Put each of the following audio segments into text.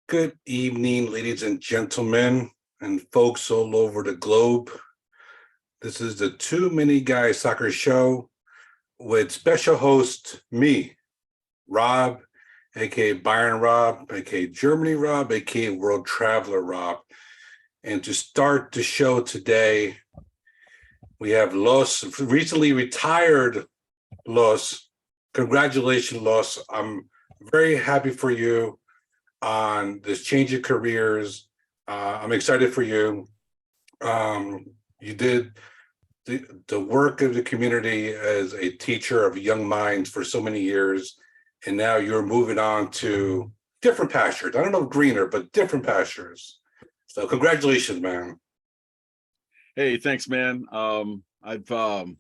Good evening, ladies and gentlemen, and folks all over the globe. This is the Too Many Guys Soccer Show with special host me, Rob, aka Byron Rob, aka Germany Rob, aka World Traveler Rob. And to start the show today, we have Los, recently retired Los. Congratulations, Los. I'm very happy for you on this change of careers. I'm excited for you. You did the work of the community as a teacher of young minds for so many years, and now you're moving on to different pastures. I don't know if greener, but different pastures. So congratulations, man. Hey, thanks, man. I've been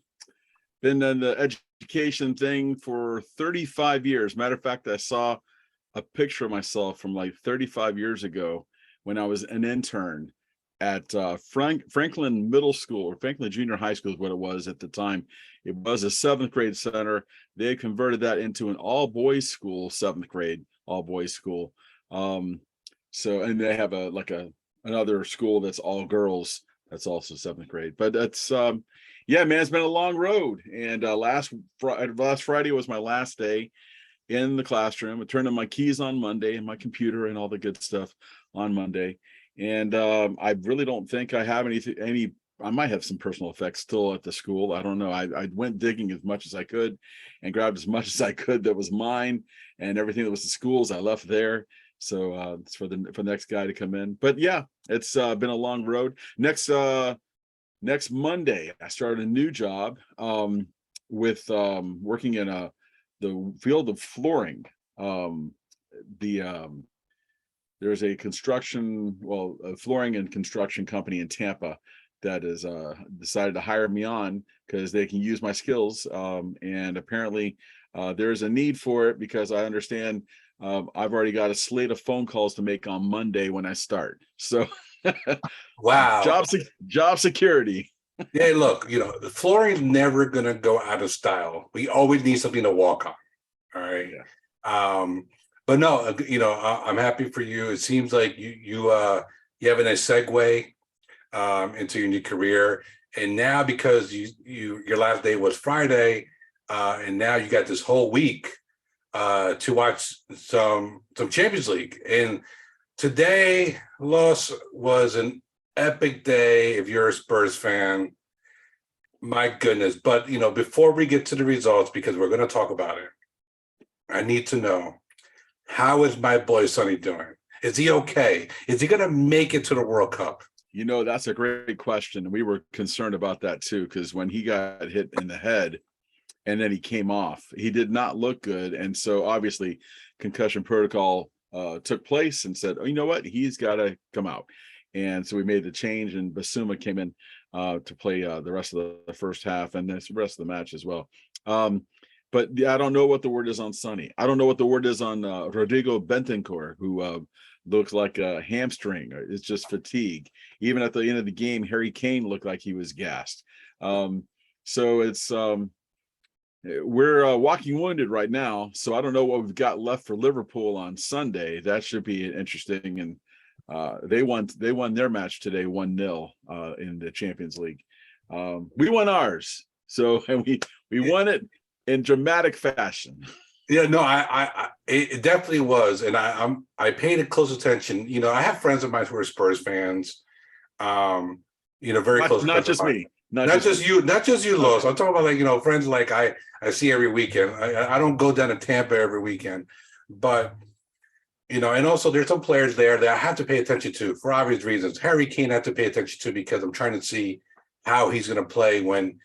in the education thing for 35 years. Matter of fact, I saw a picture of myself from like 35 years ago when I was an intern at Franklin Middle School, or Franklin Junior High School is what it was at the time. It was a seventh grade center. They had converted that into an all boys school, seventh grade all boys school. And they have another school that's all girls. That's also seventh grade. But that's yeah, man, it's been a long road. And last Friday was my last day in the classroom. I turned in my keys on Monday and my computer and all the good stuff on Monday. And I really don't think I have any. I might have some personal effects still at the school. I don't know. I went digging as much as I could and grabbed as much as I could that was mine, and everything that was the school's I left there. So it's for the next guy to come in. But yeah, it's been a long road. Next Monday, I started a new job with working in the field of flooring. There's a flooring and construction company in Tampa that has decided to hire me on because they can use my skills. And apparently there's a need for it because I understand I've already got a slate of phone calls to make on Monday when I start. So Wow. job security. Yeah, look, the flooring's never gonna go out of style. We always need something to walk on. All right. Yeah. But no, I'm happy for you. It seems like you have a nice segue into your new career, and now because your last day was Friday, and now you got this whole week to watch some Champions League. And today, Los, was an epic day if you're a Spurs fan. My goodness. But before we get to the results, because we're going to talk about it, I need to know, how is my boy Sonny doing? Is he okay? Is he going to make it to the World Cup? That's a great question. We were concerned about that too, because when he got hit in the head and then he came off, he did not look good. And so obviously concussion protocol took place and said, oh, you know what? He's got to come out. And so we made the change, and Basuma came in to play the rest of the first half and the rest of the match as well. But I don't know what the word is on Sonny. I don't know what the word is on Rodrigo Bentancur, who looks like a hamstring. It's just fatigue. Even at the end of the game, Harry Kane looked like he was gassed. So it's we're walking wounded right now. So I don't know what we've got left for Liverpool on Sunday. That should be interesting. And they won their match today 1-0 in the Champions League. We won ours. So and we won it in dramatic fashion. Yeah, no, it definitely was, and I paid close attention. I have friends of mine who are Spurs fans. Very close. Not just me. Not just you, Los. I'm talking about friends like I see every weekend. I don't go down to Tampa every weekend, but and also there's some players there that I have to pay attention to for obvious reasons. Harry Kane I have to pay attention to because I'm trying to see how he's going to play when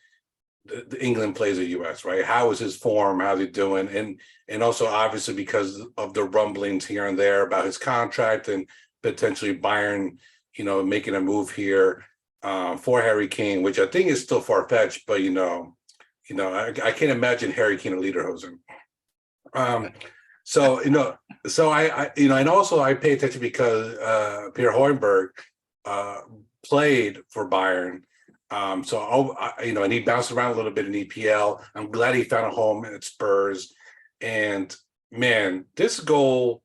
the England plays the U.S., right? How is his form? How's he doing? And also obviously because of the rumblings here and there about his contract and potentially Bayern, making a move here for Harry Kane, which I think is still far-fetched, but I can't imagine Harry Kane and Lederhosen. So I and also I pay attention because Pierre Højbjerg played for Bayern. And he bounced around a little bit in EPL. I'm glad he found a home at Spurs. And man, this goal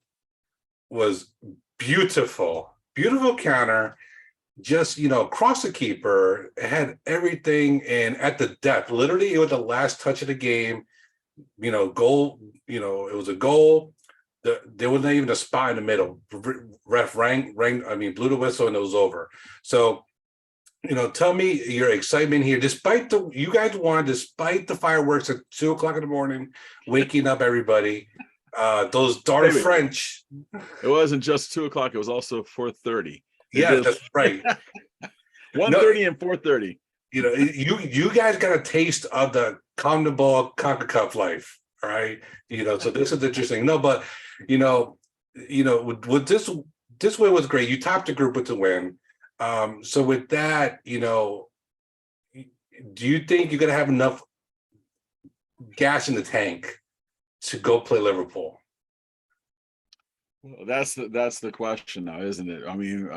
was beautiful, beautiful counter. Just, cross the keeper. It had everything, and at the depth, literally, it was the last touch of the game. Goal. It was a goal. There wasn't even a spot in the middle. Ref rang. I mean, blew the whistle, and it was over. So, tell me your excitement here. Despite you guys won, despite the fireworks at 2 o'clock in the morning, waking up everybody. Those darn French. It wasn't just 2 o'clock. It was also 4:30. Yeah, that's right. 1:30 and 4:30. You guys got a taste of the CONMEBOL CONCACAF life, all right? So this is interesting. No, but with this win was great. You topped the group with the win. So with that, do you think you're gonna have enough gas in the tank to go play Liverpool? Well, that's the question now, isn't it? I mean,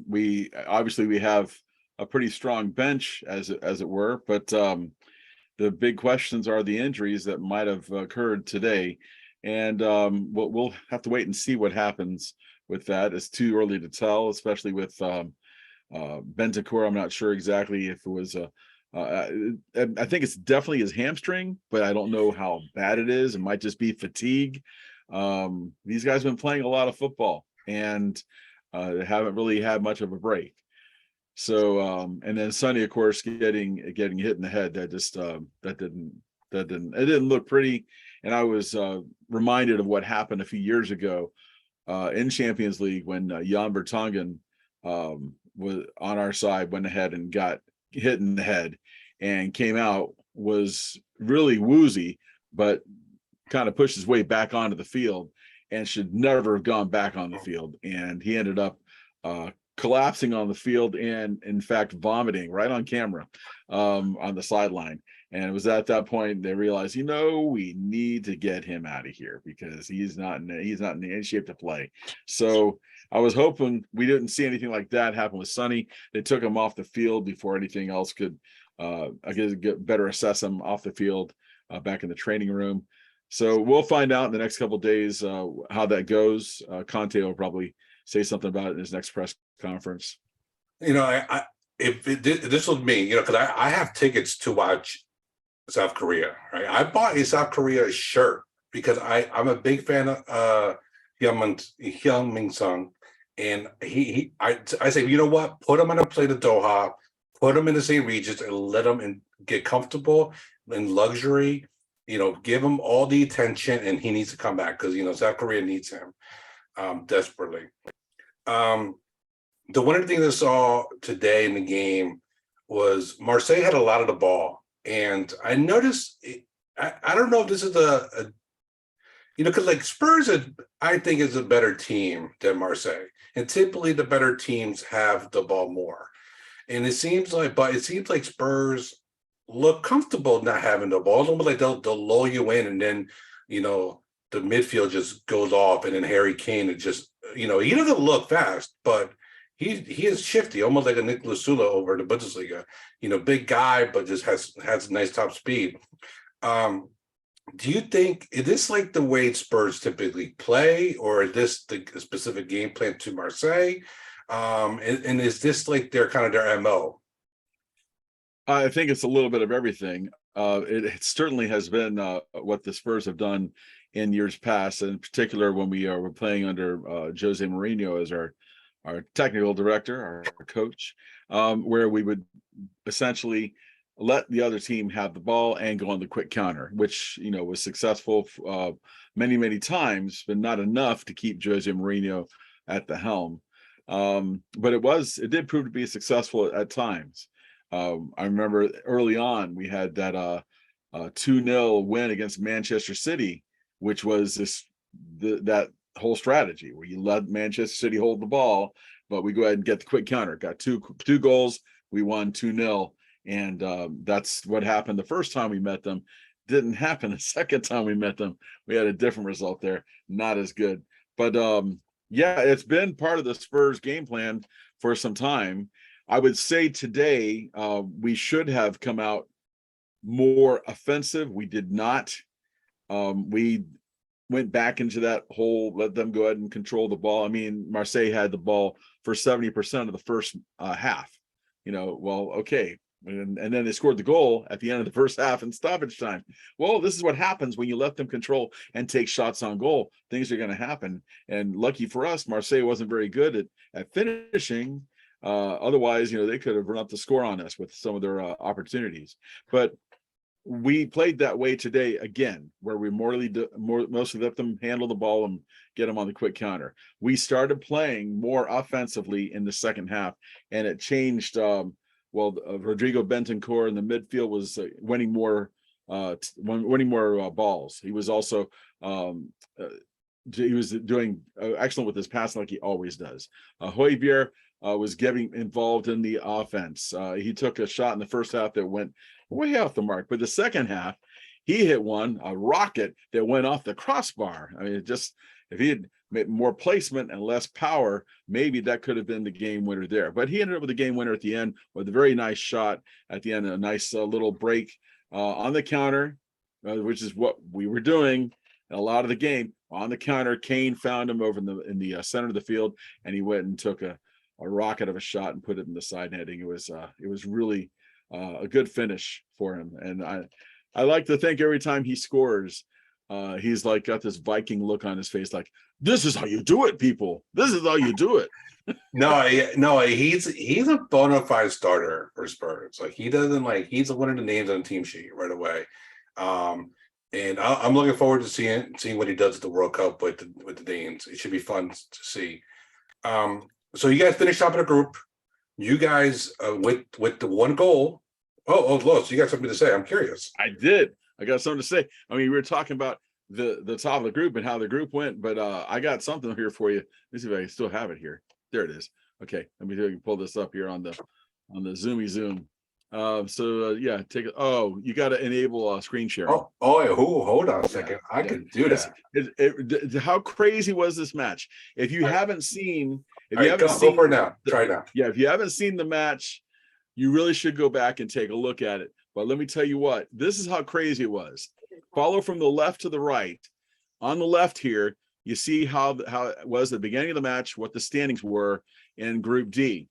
we have a pretty strong bench as it were, but the big questions are the injuries that might have occurred today, and we'll have to wait and see what happens with that. It's too early to tell, especially with Bentancur. I'm not sure exactly if it was I think it's definitely his hamstring, but I don't know how bad it is. It might just be fatigue. These guys have been playing a lot of football and haven't really had much of a break. So and then Sonny, of course, getting hit in the head. That just that didn't look pretty. And I was reminded of what happened a few years ago in Champions League when Jan Vertonghen was on our side, went ahead and got hit in the head and came out, was really woozy, but kind of pushed his way back onto the field and should never have gone back on the field. And he ended up collapsing on the field and, in fact, vomiting right on camera on the sideline. And it was at that point they realized, we need to get him out of here because he's not in any shape to play. So I was hoping we didn't see anything like that happen with Sonny. They took him off the field before anything else could, I guess, better assess him off the field back in the training room. So we'll find out in the next couple of days how that goes. Conte will probably say something about it in his next press conference. If this was me, because I have tickets to watch South Korea, right? I bought a South Korea shirt because I'm a big fan of Hyun Min Sung, and I say, you know what? Put him on a plane to Doha, put him in the St. Regis, and let him get comfortable in luxury. Give him all the attention, and he needs to come back because South Korea needs him desperately. The one of the things I saw today in the game was Marseille had a lot of the ball, and I noticed. I don't know if this is because like Spurs, I think is a better team than Marseille, and typically the better teams have the ball more, and it seems like Spurs look comfortable not having the ball. It's almost like they'll lull you in, and then the midfield just goes off, and then Harry Kane is just he doesn't look fast, but he is shifty, almost like a Nicolas Sula over the Bundesliga. Big guy, but just has nice top speed. Do you think is this like the way Spurs typically play, or is this the specific game plan to Marseille? And is this like their MO? I think it's a little bit of everything. It certainly has been what the Spurs have done in years past, and in particular when we were playing under Jose Mourinho as our technical director, our coach, where we would essentially let the other team have the ball and go on the quick counter, which was successful many times, but not enough to keep Jose Mourinho at the helm. But it did prove to be successful at times. I remember early on we had that 2-0 win against Manchester City, which was that whole strategy where you let Manchester City hold the ball, but we go ahead and get the quick counter. Got two goals, we won 2-0, and that's what happened the first time we met them. Didn't happen the second time we met them. We had a different result there, not as good. But yeah, it's been part of the Spurs game plan for some time. I would say today we should have come out more offensive. We did not. We went back into that whole let them go ahead and control the ball. I mean, Marseille had the ball for 70% of the first half. Well, okay. And then they scored the goal at the end of the first half in stoppage time. Well, this is what happens when you let them control and take shots on goal. Things are going to happen. And lucky for us, Marseille wasn't very good at finishing. Otherwise, they could have run up the score on us with some of their opportunities. But we played that way today again, where we mostly let them handle the ball and get them on the quick counter. We started playing more offensively in the second half, and it changed. Rodrigo Bentancur in the midfield was winning more balls. He was also he was doing excellent with his passing, like he always does. Højbjerg was getting involved in the offense. He took a shot in the first half that went way off the mark, but the second half he hit a rocket that went off the crossbar. I mean, if he had made more placement and less power, maybe that could have been the game winner there. But he ended up with the game winner at the end with a very nice shot at the end, a nice little break on the counter, which is what we were doing a lot of the game. On the counter, Kane found him over in the center of the field, and he went and took a rocket of a shot and put it in the side netting. It was really a good finish for him, and I like to think every time he scores, he's like got this Viking look on his face, like, this is how you do it, people. This is how you do it. No, he's a bona fide starter for Spurs. Like he's one of the names on the team sheet right away. And I'm looking forward to seeing what he does at the World Cup with the Danes. It should be fun to see. So you guys finished top of the group. You guys with the one goal. Oh, Los, you got something to say? I'm curious. I did. I got something to say. I mean, we were talking about the top of the group and how the group went, but I got something here for you. Let me see if I still have it here. There it is. Okay, let me see if I can pull this up here on the Zoomy Zoom. Yeah, take it. Oh, you got to enable screen sharing. Hold on a second. I could do that. How crazy was this match? If you haven't seen, go for it now. Try it now. Yeah, if you haven't seen the match, you really should go back and take a look at it. But let me tell you what, this is how crazy it was. Follow from the left to the right. On the left here, you see how it was at the beginning of the match, what the standings were in Group D.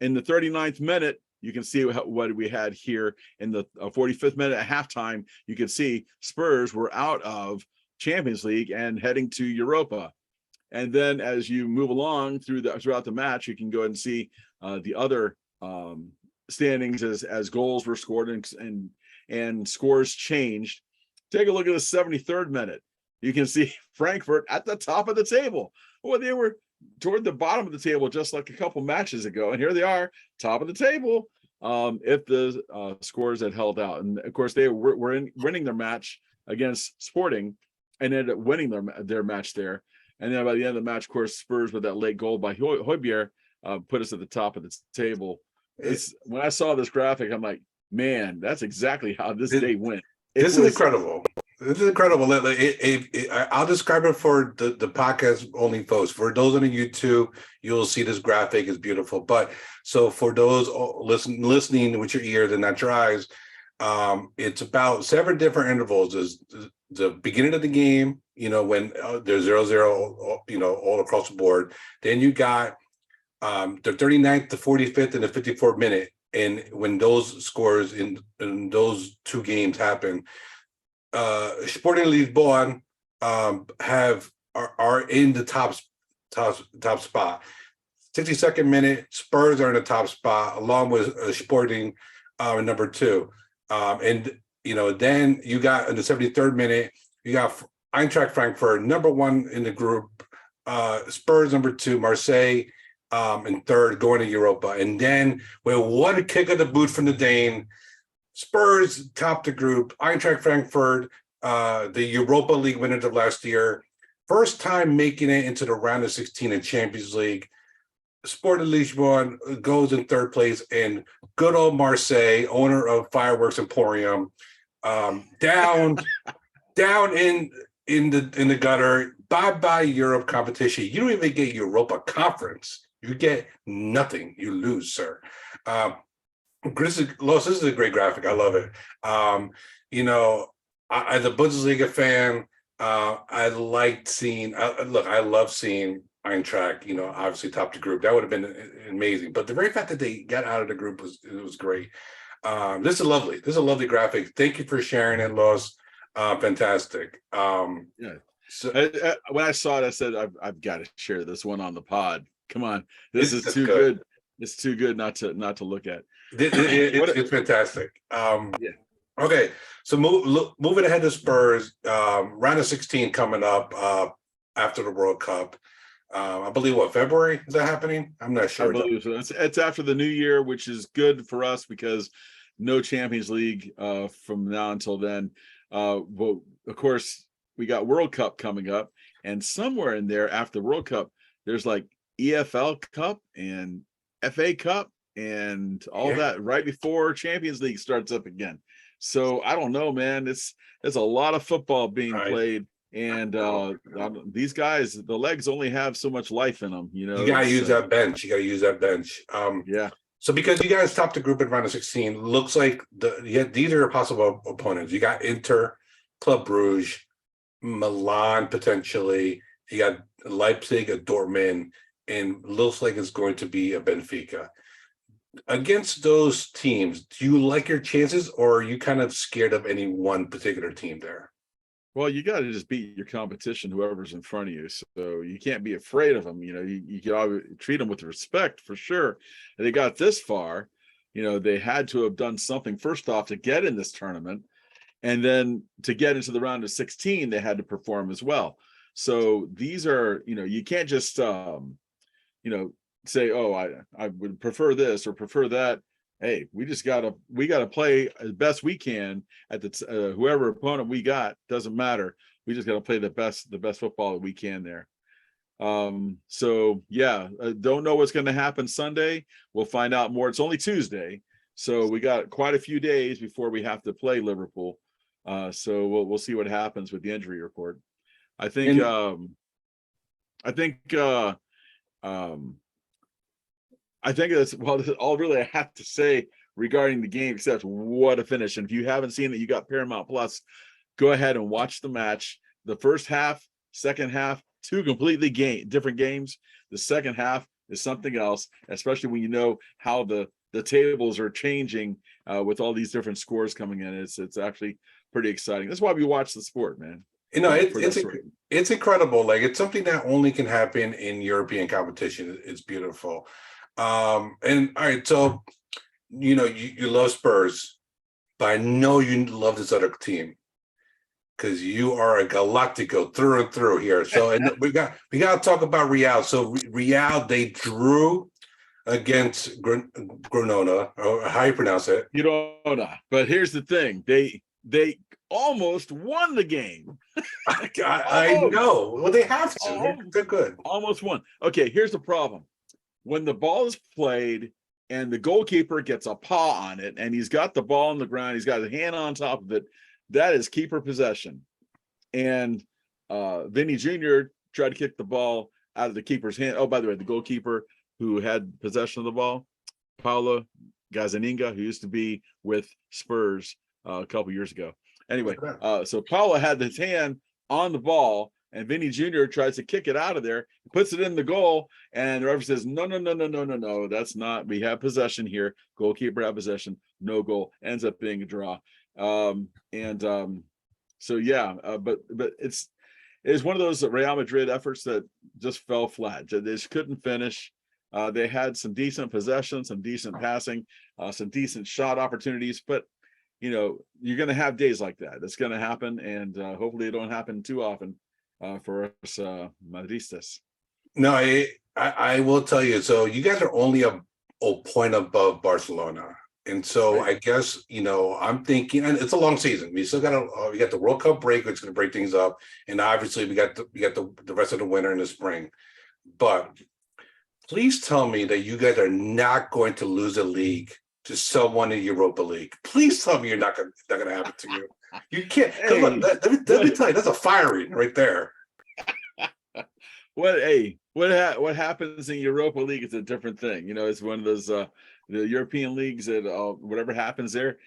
In the 39th minute, you can see what we had here in the 45th minute at halftime. You can see Spurs were out of Champions League and heading to Europa. And then as you move along throughout the match, you can go ahead and see the other standings as goals were scored and scores changed. Take a look at the 73rd minute. You can see Frankfurt at the top of the table. Well, they were toward the bottom of the table just like a couple matches ago, and here they are, top of the table. If the scores had held out, and of course they were winning their match against Sporting, and ended up winning their match there. And then by the end of the match, of course, Spurs with that late goal by Højbjerg put us at the top of the table. When I saw this graphic, I'm like, man, that's exactly how this day went. This is incredible. This is incredible. I'll describe it for the podcast only folks. For those on the YouTube, you'll see this graphic is beautiful. But so for those listening with your ears and not your eyes, it's about 7 different intervals. There's the beginning of the game, when there's 0-0, all across the board. Then you got the 39th, the 45th, and the 54th minute. And when those scores in those 2 games happen, Sporting Lisbon are in the top spot. 62nd minute, Spurs are in the top spot along with Sporting number 2. And then you got in the 73rd minute, you got Eintracht Frankfurt number 1 in the group, Spurs number 2, Marseille and 3rd going to Europa. And then with one kick of the boot from the Dane, Spurs top the group, Eintracht Frankfurt, the Europa League winners of last year, first time making it into the round of 16 in Champions League. Sporting Lisbon goes in 3rd place, and good old Marseille, owner of Fireworks Emporium, down in the gutter. Bye Europe competition. You don't even get Europa Conference. You get nothing. You lose, sir. This is a great graphic. I love it. As a Bundesliga fan, I liked seeing. Look, I love seeing Eintracht. Obviously top the group. That would have been amazing. But the very fact that they got out of the group was great. This is lovely. This is a lovely graphic. Thank you for sharing it, Los. Fantastic. Yeah. So When I saw it, I said, I've got to share this one on the pod. Come on, this is it's too good. good. It's too good not to look at. It's fantastic. Yeah. Okay, so moving ahead to Spurs, round of 16 coming up after the World Cup. I believe February is that happening? I'm not I sure. believe so. It's after the new year, which is good for us because no Champions League from now until then. But of course, we got World Cup coming up, and somewhere in there after the World Cup, there's like EFL Cup and FA Cup and all Yeah. that right before Champions League starts up again. So I don't know, man. There's a lot of football being Right. played, and these guys, the legs only have so much life in them. You gotta use that bench. You gotta use that bench. Yeah. So because you guys topped the group in round of 16, looks like these are possible opponents. You got Inter, Club Brugge, Milan potentially. You got Leipzig, a Dortmund, and looks like it's going to be a Benfica. Against those teams, do you like your chances, or are you kind of scared of any one particular team there? Well, you got to just beat your competition, whoever's in front of you. So you can't be afraid of them. You can always treat them with respect for sure. And they got this far, they had to have done something first off to get in this tournament. And then to get into the round of 16, they had to perform as well. So these are, you can't just, say, oh, I would prefer this or prefer that. Hey, we gotta play as best we can at the whoever opponent we got, doesn't matter. We just gotta play the best football that we can there. So yeah, don't know what's going to happen Sunday. We'll find out more. It's only Tuesday, so we got quite a few days before we have to play Liverpool. So we'll see what happens with the injury report. I think I think that's all really I have to say regarding the game, except what a finish. And if you haven't seen it, you got Paramount Plus. Go ahead and watch the match. The first half, second half, two completely different games. The second half is something else, especially when you know how the tables are changing with all these different scores coming in. It's actually pretty exciting. That's why we watch the sport, man. It's incredible. Like, it's something that only can happen in European competition. It's beautiful. And all right, so you love Spurs, but I know you love this other team because you are a Galactico through and through here. So, and we got to talk about Real. So Real, they drew against Granada, or how you pronounce it? Girona. But here's the thing: they almost won the game. I know. Well, they have to. They're good. Almost won. Okay, here's the problem: when the ball is played and the goalkeeper gets a paw on it, and he's got the ball on the ground, he's got his hand on top of it. That is keeper possession. And Vinny Jr. tried to kick the ball out of the keeper's hand. Oh, by the way, the goalkeeper who had possession of the ball, Paulo Gazzaniga, who used to be with Spurs a couple years ago. Anyway, so Paulo had his hand on the ball, and Vinny Jr. tries to kick it out of there, puts it in the goal, and the referee says, no, that's not. We have possession here. Goalkeeper had possession, no goal. Ends up being a draw. So yeah, but it's one of those Real Madrid efforts that just fell flat. They just couldn't finish. They had some decent possession, some decent passing, some decent shot opportunities, but you're going to have days like that. It's going to happen, and hopefully it don't happen too often for us Madristas. No, I will tell you. So you guys are only a point above Barcelona. And so right. I guess, I'm thinking, and it's a long season. We still got we got the World Cup break, which is going to break things up. And obviously we got the rest of the winter and the spring. But please tell me that you guys are not going to lose a league to someone in Europa League. Please tell me you're not going to happen to you. You can't. Hey, look, let me tell you, that's a firing right there. What happens in Europa League is a different thing. It's one of those the European leagues that whatever happens there,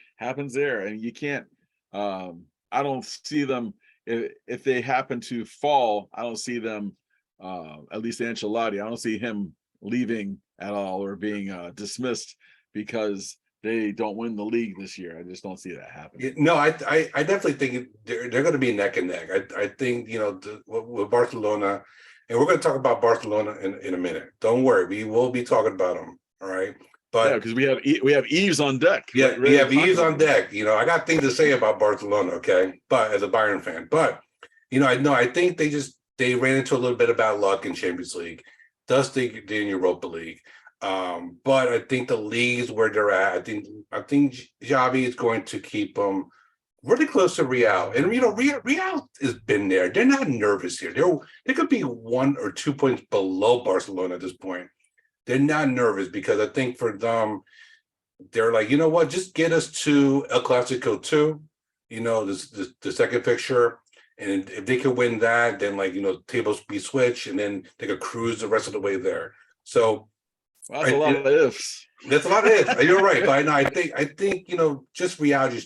and you can't. I don't see them if they happen to fall, I don't see them, at least Ancelotti, I don't see him leaving at all or being dismissed because they don't win the league this year. I just don't see that happening. No, I definitely think they're going to be neck and neck. I think, you know, with Barcelona, and we're going to talk about Barcelona in a minute. Don't worry, we will be talking about them. All right, Yeah, but because we have Eves on deck. yeah, ready we to have talk Eves about on it. deck. You know, I got things to say about Barcelona. Okay, but as a Bayern fan, but you know, I think they ran into a little bit of bad luck in Champions League. Does think in Europa League. But I think the leagues where they're at, I think Xavi is going to keep them really close to Real. And you know, Real has been there. They're not nervous here. They could be 1 or 2 points below Barcelona at this point. They're not nervous because I think for them, they're like, you know what, just get us to El Clasico 2, you know, the second fixture. And if they could win that, then like, you know, tables be switched and then they could cruise the rest of the way there. So Well, that's a lot of ifs. that's a lot of it. You're right. But I think, you know, just reality,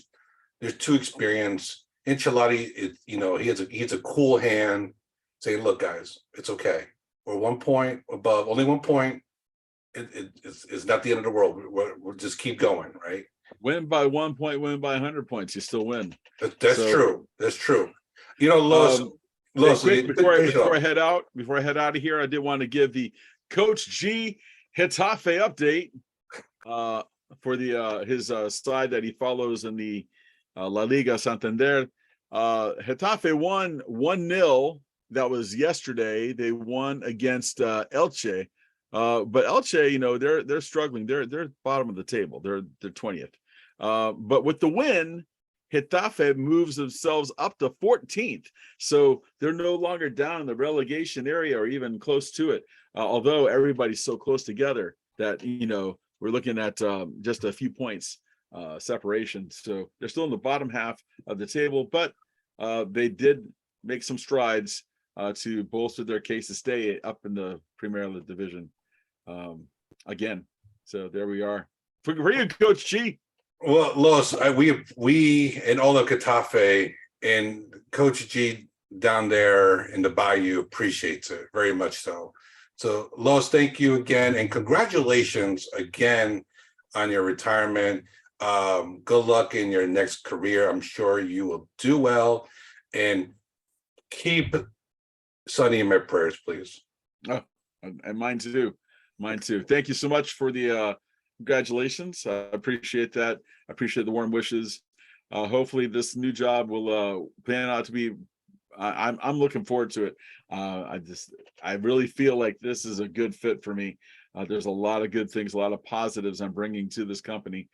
there's too experienced. Ancelotti, you know, he has a cool hand saying, look, guys, it's okay. We're 1 point above, only 1 point. It's not the end of the world. We'll just keep going, right? Win by 1 point, win by 100 points, you still win. That's So, true. That's true. You know, Hey, Los, quick before I head out of here, I did want to give the Coach G Getafe update for the his side that he follows in the La Liga Santander. Getafe won 1-0. That was yesterday. They won against Elche. But Elche, you know, they're struggling. They're bottom of the table. They're 20th. But with the win, Getafe moves themselves up to 14th. So they're no longer down in the relegation area or even close to it. Although everybody's so close together that, you know, we're looking at just a few points separation. So they're still in the bottom half of the table, but they did make some strides to bolster their case to stay up in the Premier League division again. So there we are. For you, Coach G. Well, Los, we and all of Getafe and Coach G down there in the Bayou appreciates it very much so. So, Los, thank you again and congratulations again on your retirement. Good luck in your next career. I'm sure you will do well, and keep Sonny in my prayers, please. Oh, and mine too. Mine too. Thank you so much for the congratulations. I appreciate that. I appreciate the warm wishes. Hopefully this new job will pan out to be, I'm looking forward to it. I really feel like this is a good fit for me. There's a lot of good things, a lot of positives I'm bringing to this company.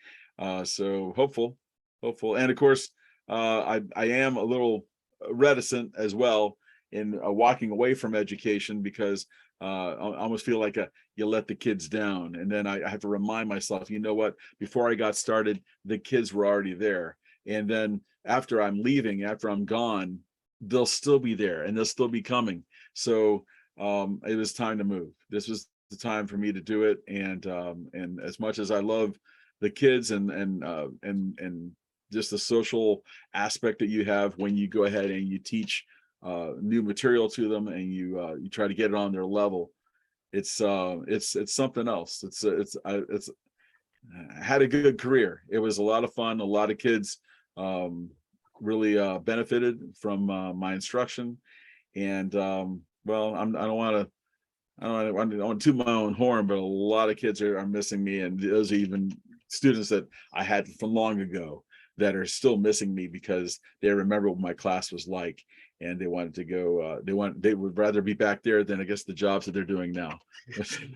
So hopeful. And of course, I am a little reticent as well in walking away from education because I almost feel like you let the kids down. And then I have to remind myself, you know what, before I got started, the kids were already there. And then after I'm leaving, after I'm gone, they'll still be there and they'll still be coming. So it was time to move. This was the time for me to do it. And as much as I love the kids and just the social aspect that you have when you go ahead and you teach new material to them and you try to get it on their level, it's something else. I had a good career. It was a lot of fun. A lot of kids really benefited from my instruction. And well, I don't want to toot my own horn, but a lot of kids are missing me, and those are even students that I had from long ago that are still missing me because they remember what my class was like, and they wanted to go. They would rather be back there than I guess the jobs that they're doing now.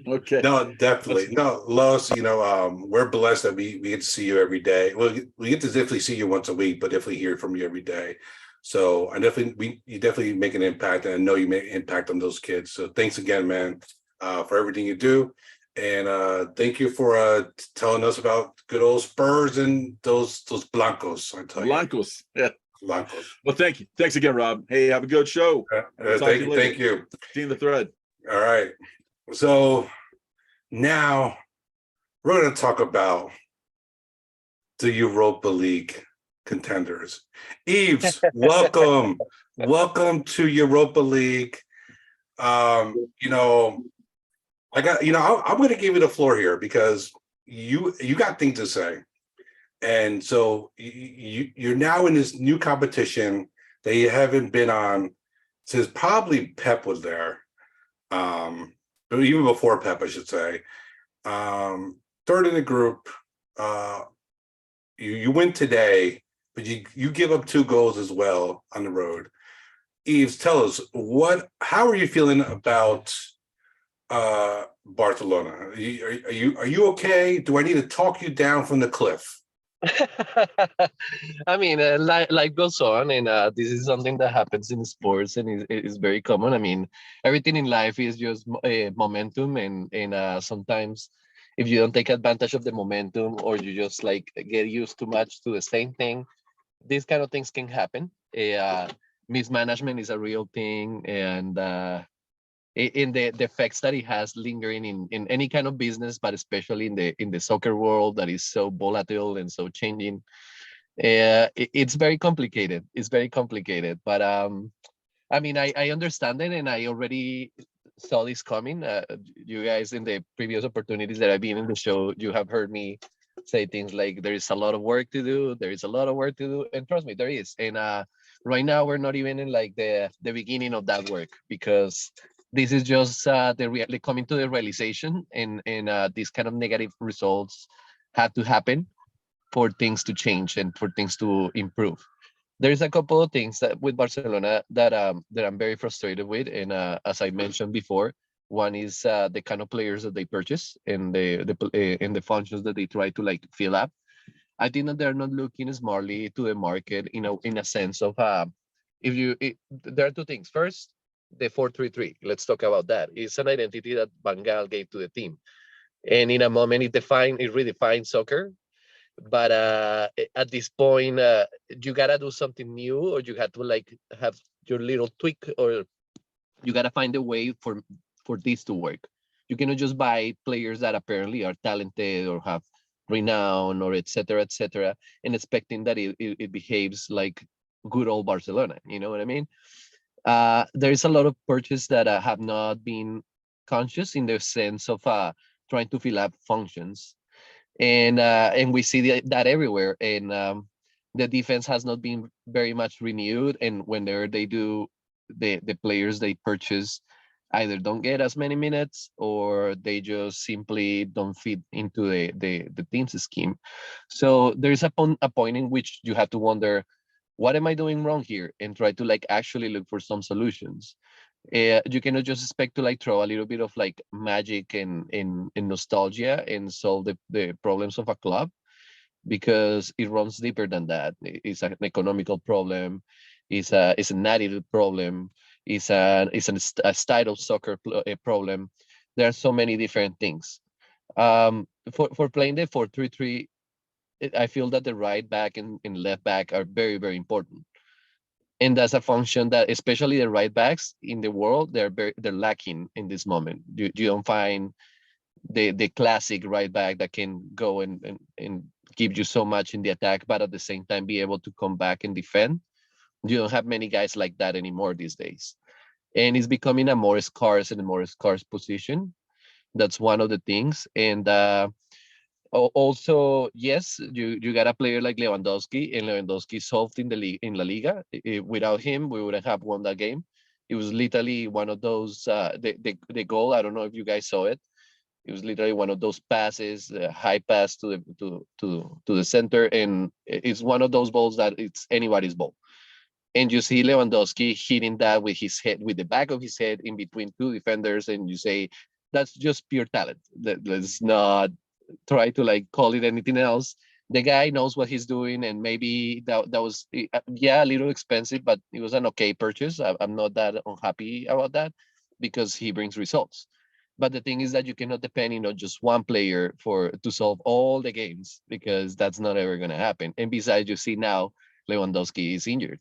Okay. No, definitely. No, Los, you know, we're blessed that we get to see you every day. Well, we get to definitely see you once a week, but definitely hear from you every day. So you definitely make an impact, and I know you make an impact on those kids. So thanks again, man, for everything you do. And thank you for telling us about good old Spurs and those Blancos. I tell you, Blancos. Yeah. Blancos. Well, thank you. Thanks again, Rob. Hey, have a good show. Thank you. See you in the thread. All right. So now we're going to talk about the Europa League contenders. Eves, welcome. Welcome to Europa League. You know, I'm going to give you the floor here because you got things to say. And so you're now in this new competition that you haven't been on since probably Pep was there. But even before Pep, I should say. Third in the group. You win today, but you give up 2 goals as well on the road. Eves, tell us how are you feeling about Barcelona? Are you okay? Do I need to talk you down from the cliff? I mean, life goes on, and this is something that happens in sports, and is very common. I mean, everything in life is just momentum, and sometimes if you don't take advantage of the momentum, or you just like get used too much to the same thing, these kind of things can happen. Mismanagement is a real thing, and in the effects that it has lingering in any kind of business, but especially in the soccer world that is so volatile and so changing. It's very complicated. It's very complicated, but I mean, I understand it, and I already saw this coming. You guys, in the previous opportunities that I've been in the show, you have heard me say things like, there is a lot of work to do. There is a lot of work to do, and trust me, there is. And right now, we're not even in like the beginning of that work, because this is just the coming to the realization, and these kind of negative results have to happen for things to change and for things to improve. There's a couple of things that with Barcelona that I'm very frustrated with, and as I mentioned before, one is the kind of players that they purchase, and and the functions that they try to like fill up. I think that they're not looking smartly to the market, in a sense of if you there are two things. First, the 4-3-3. Let's talk about that. It's an identity that Van Gaal gave to the team, and in a moment it redefined soccer. But at this point, you gotta do something new, or you have to like have your little tweak, or you gotta find a way for this to work. You cannot just buy players that apparently are talented or have renown, or etc., and expecting that it behaves like good old Barcelona. You know what I mean? There is a lot of purchases that have not been conscious, in the sense of trying to fill up functions, and we see that everywhere. And the defense has not been very much renewed, and whenever they do, the players they purchase either don't get as many minutes, or they just simply don't fit into the team's scheme. So there's a point in which you have to wonder, what am I doing wrong here, and try to like actually look for some solutions. You cannot just expect to like throw a little bit of like magic and nostalgia and solve the problems of a club, because it runs deeper than that. It's an economical problem, it's an attitude problem, a style of soccer problem. There are so many different things. For playing the 4-3-3, I feel that the right back and left back are very, very important, and that's a function that, especially the right backs in the world, they're lacking in this moment. You don't find the classic right back that can go and give you so much in the attack, but at the same time be able to come back and defend. You don't have many guys like that anymore these days, and it's becoming a more scarce and a more scarce position. That's one of the things. And also, yes, you got a player like Lewandowski, and Lewandowski solved in the league, in La Liga. Without him, we wouldn't have won that game. It was literally one of those the goal. I don't know if you guys saw it. It was literally one of those passes, high pass to the center, and it's one of those balls that it's anybody's ball. And you see Lewandowski hitting that with his head, with the back of his head, in between two defenders, and you say that's just pure talent. Let's not try to like call it anything else. The guy knows what he's doing, and maybe that was yeah, a little expensive, but it was an okay purchase. I'm not that unhappy about that, because he brings results. But the thing is that you cannot depend on just one player to solve all the games, because that's not ever going to happen. And besides, you see now Lewandowski is injured.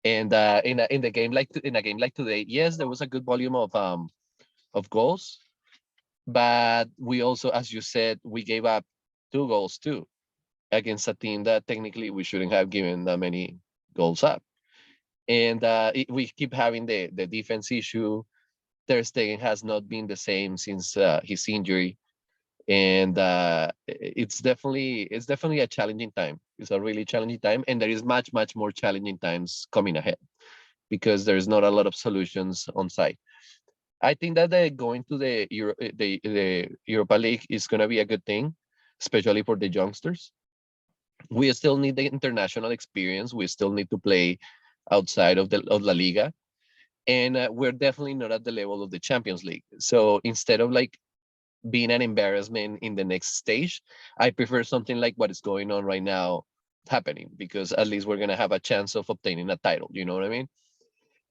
And in a game like today, yes, there was a good volume of goals, but we also, as you said, we gave up 2 goals too. against a team that technically we shouldn't have given that many goals up. And we keep having the defense issue. Ter Stegen has not been the same since his injury, and it's definitely a challenging time. It's a really challenging time, and there is much more challenging times coming ahead because there's not a lot of solutions on site. I think that going to the Europa League is going to be a good thing, especially for the youngsters. We still need the international experience. We still need to play outside of La Liga, and we're definitely not at the level of the Champions League. So instead of like being an embarrassment in the next stage, I prefer something like what is going on right now happening, because at least we're gonna have a chance of obtaining a title. You know what I mean?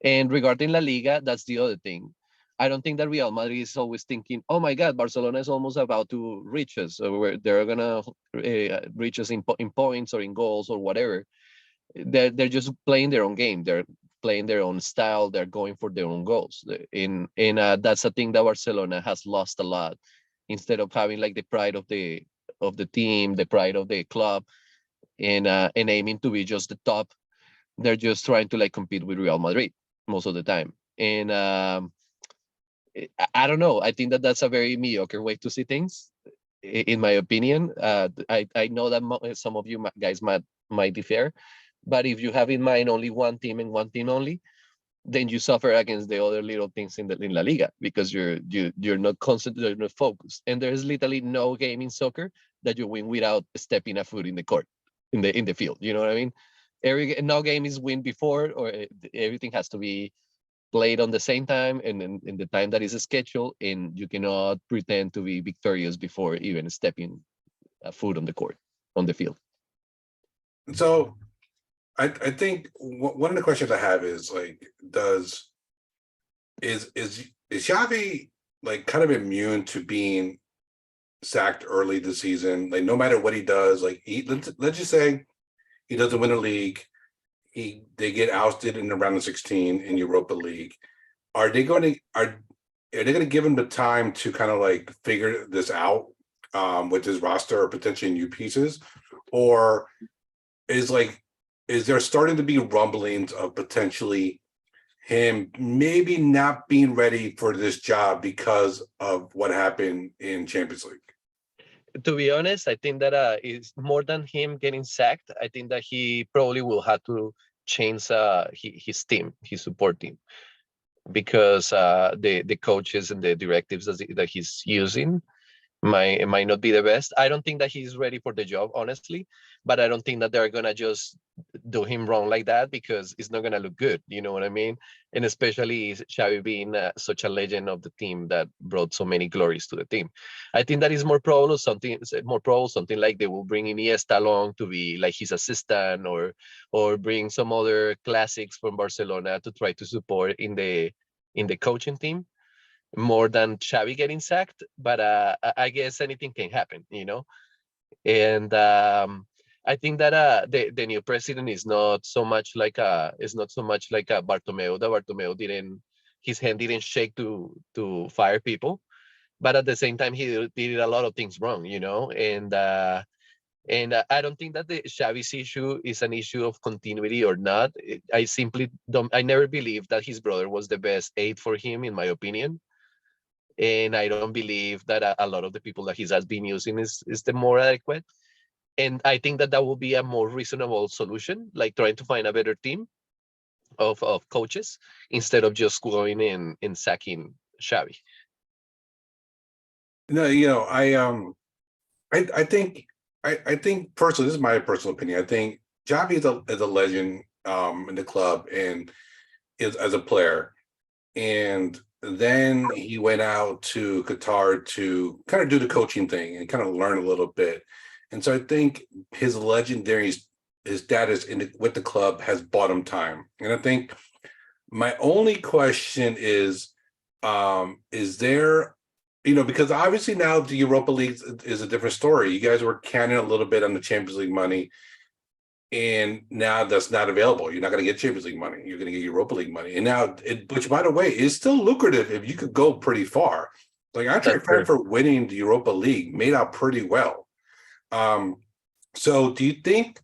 And regarding La Liga, that's the other thing. I don't think that Real Madrid is always thinking, "Oh my God, Barcelona is almost about to reach us, or they're gonna reach us in points or in goals or whatever." They're just playing their own game. They're playing their own style. They're going for their own goals. That's a thing that Barcelona has lost a lot. Instead of having like the pride of the team, the pride of the club, and aiming to be just the top, they're just trying to like compete with Real Madrid most of the time. And I don't know. I think that that's a very mediocre way to see things, in my opinion. I know that some of you guys might differ, but if you have in mind only one team and one team only, then you suffer against the other little things in La Liga, because you're not concentrated, you're not focused, and there's literally no game in soccer that you win without stepping a foot in the court, in the field. You know what I mean? No game is win before, or everything has to be played on the same time and in the time that is scheduled, and you cannot pretend to be victorious before even stepping a foot on the court, on the field. So I think one of the questions I have is like, is Xavi like kind of immune to being sacked early this season? Like, no matter what he does, like let's just say he doesn't win a league, they get ousted in the round of 16 in Europa League. Are they going to give him the time to kind of like figure this out with his roster or potentially new pieces, or is there starting to be rumblings of potentially him maybe not being ready for this job because of what happened in Champions League? To be honest, I think that is more than him getting sacked. I think that he probably will have to change his team, his support team, because the coaches and the directives that he's using might not be the best. I don't think that he's ready for the job, honestly, but I don't think that they're gonna just do him wrong like that, because it's not gonna look good. You know what I mean? And especially Xavi being such a legend of the team that brought so many glories to the team. I think that is more probable something like they will bring Iniesta along to be like his assistant, or bring some other classics from Barcelona to try to support in the coaching team, more than Xavi getting sacked. But I guess anything can happen, you know. And I think that the new president is not so much like a Bartomeu. That Bartomeu didn't his hand didn't shake to fire people, but at the same time he did a lot of things wrong, you know. And I don't think that the Xavi's issue is an issue of continuity or not. I simply don't. I never believed that his brother was the best aide for him, in my opinion. And I don't believe that a lot of the people that he has been using is the more adequate. And I think that will be a more reasonable solution, like trying to find a better team of coaches instead of just going in and sacking Xavi. No, I think personally, this is my personal opinion. I think Xavi is a legend in the club and is as a player. And then he went out to Qatar to kind of do the coaching thing and kind of learn a little bit. And so I think his legendary his status with the club has bought him time. And I think my only question is there, because obviously now the Europa League is a different story. You guys were counting a little bit on the Champions League money, and now that's not available. You're not going to get Champions League money. You're going to get Europa League money. And now, which by the way, is still lucrative if you could go pretty far. Like Eintracht Frankfurt winning the Europa League made out pretty well. So do you think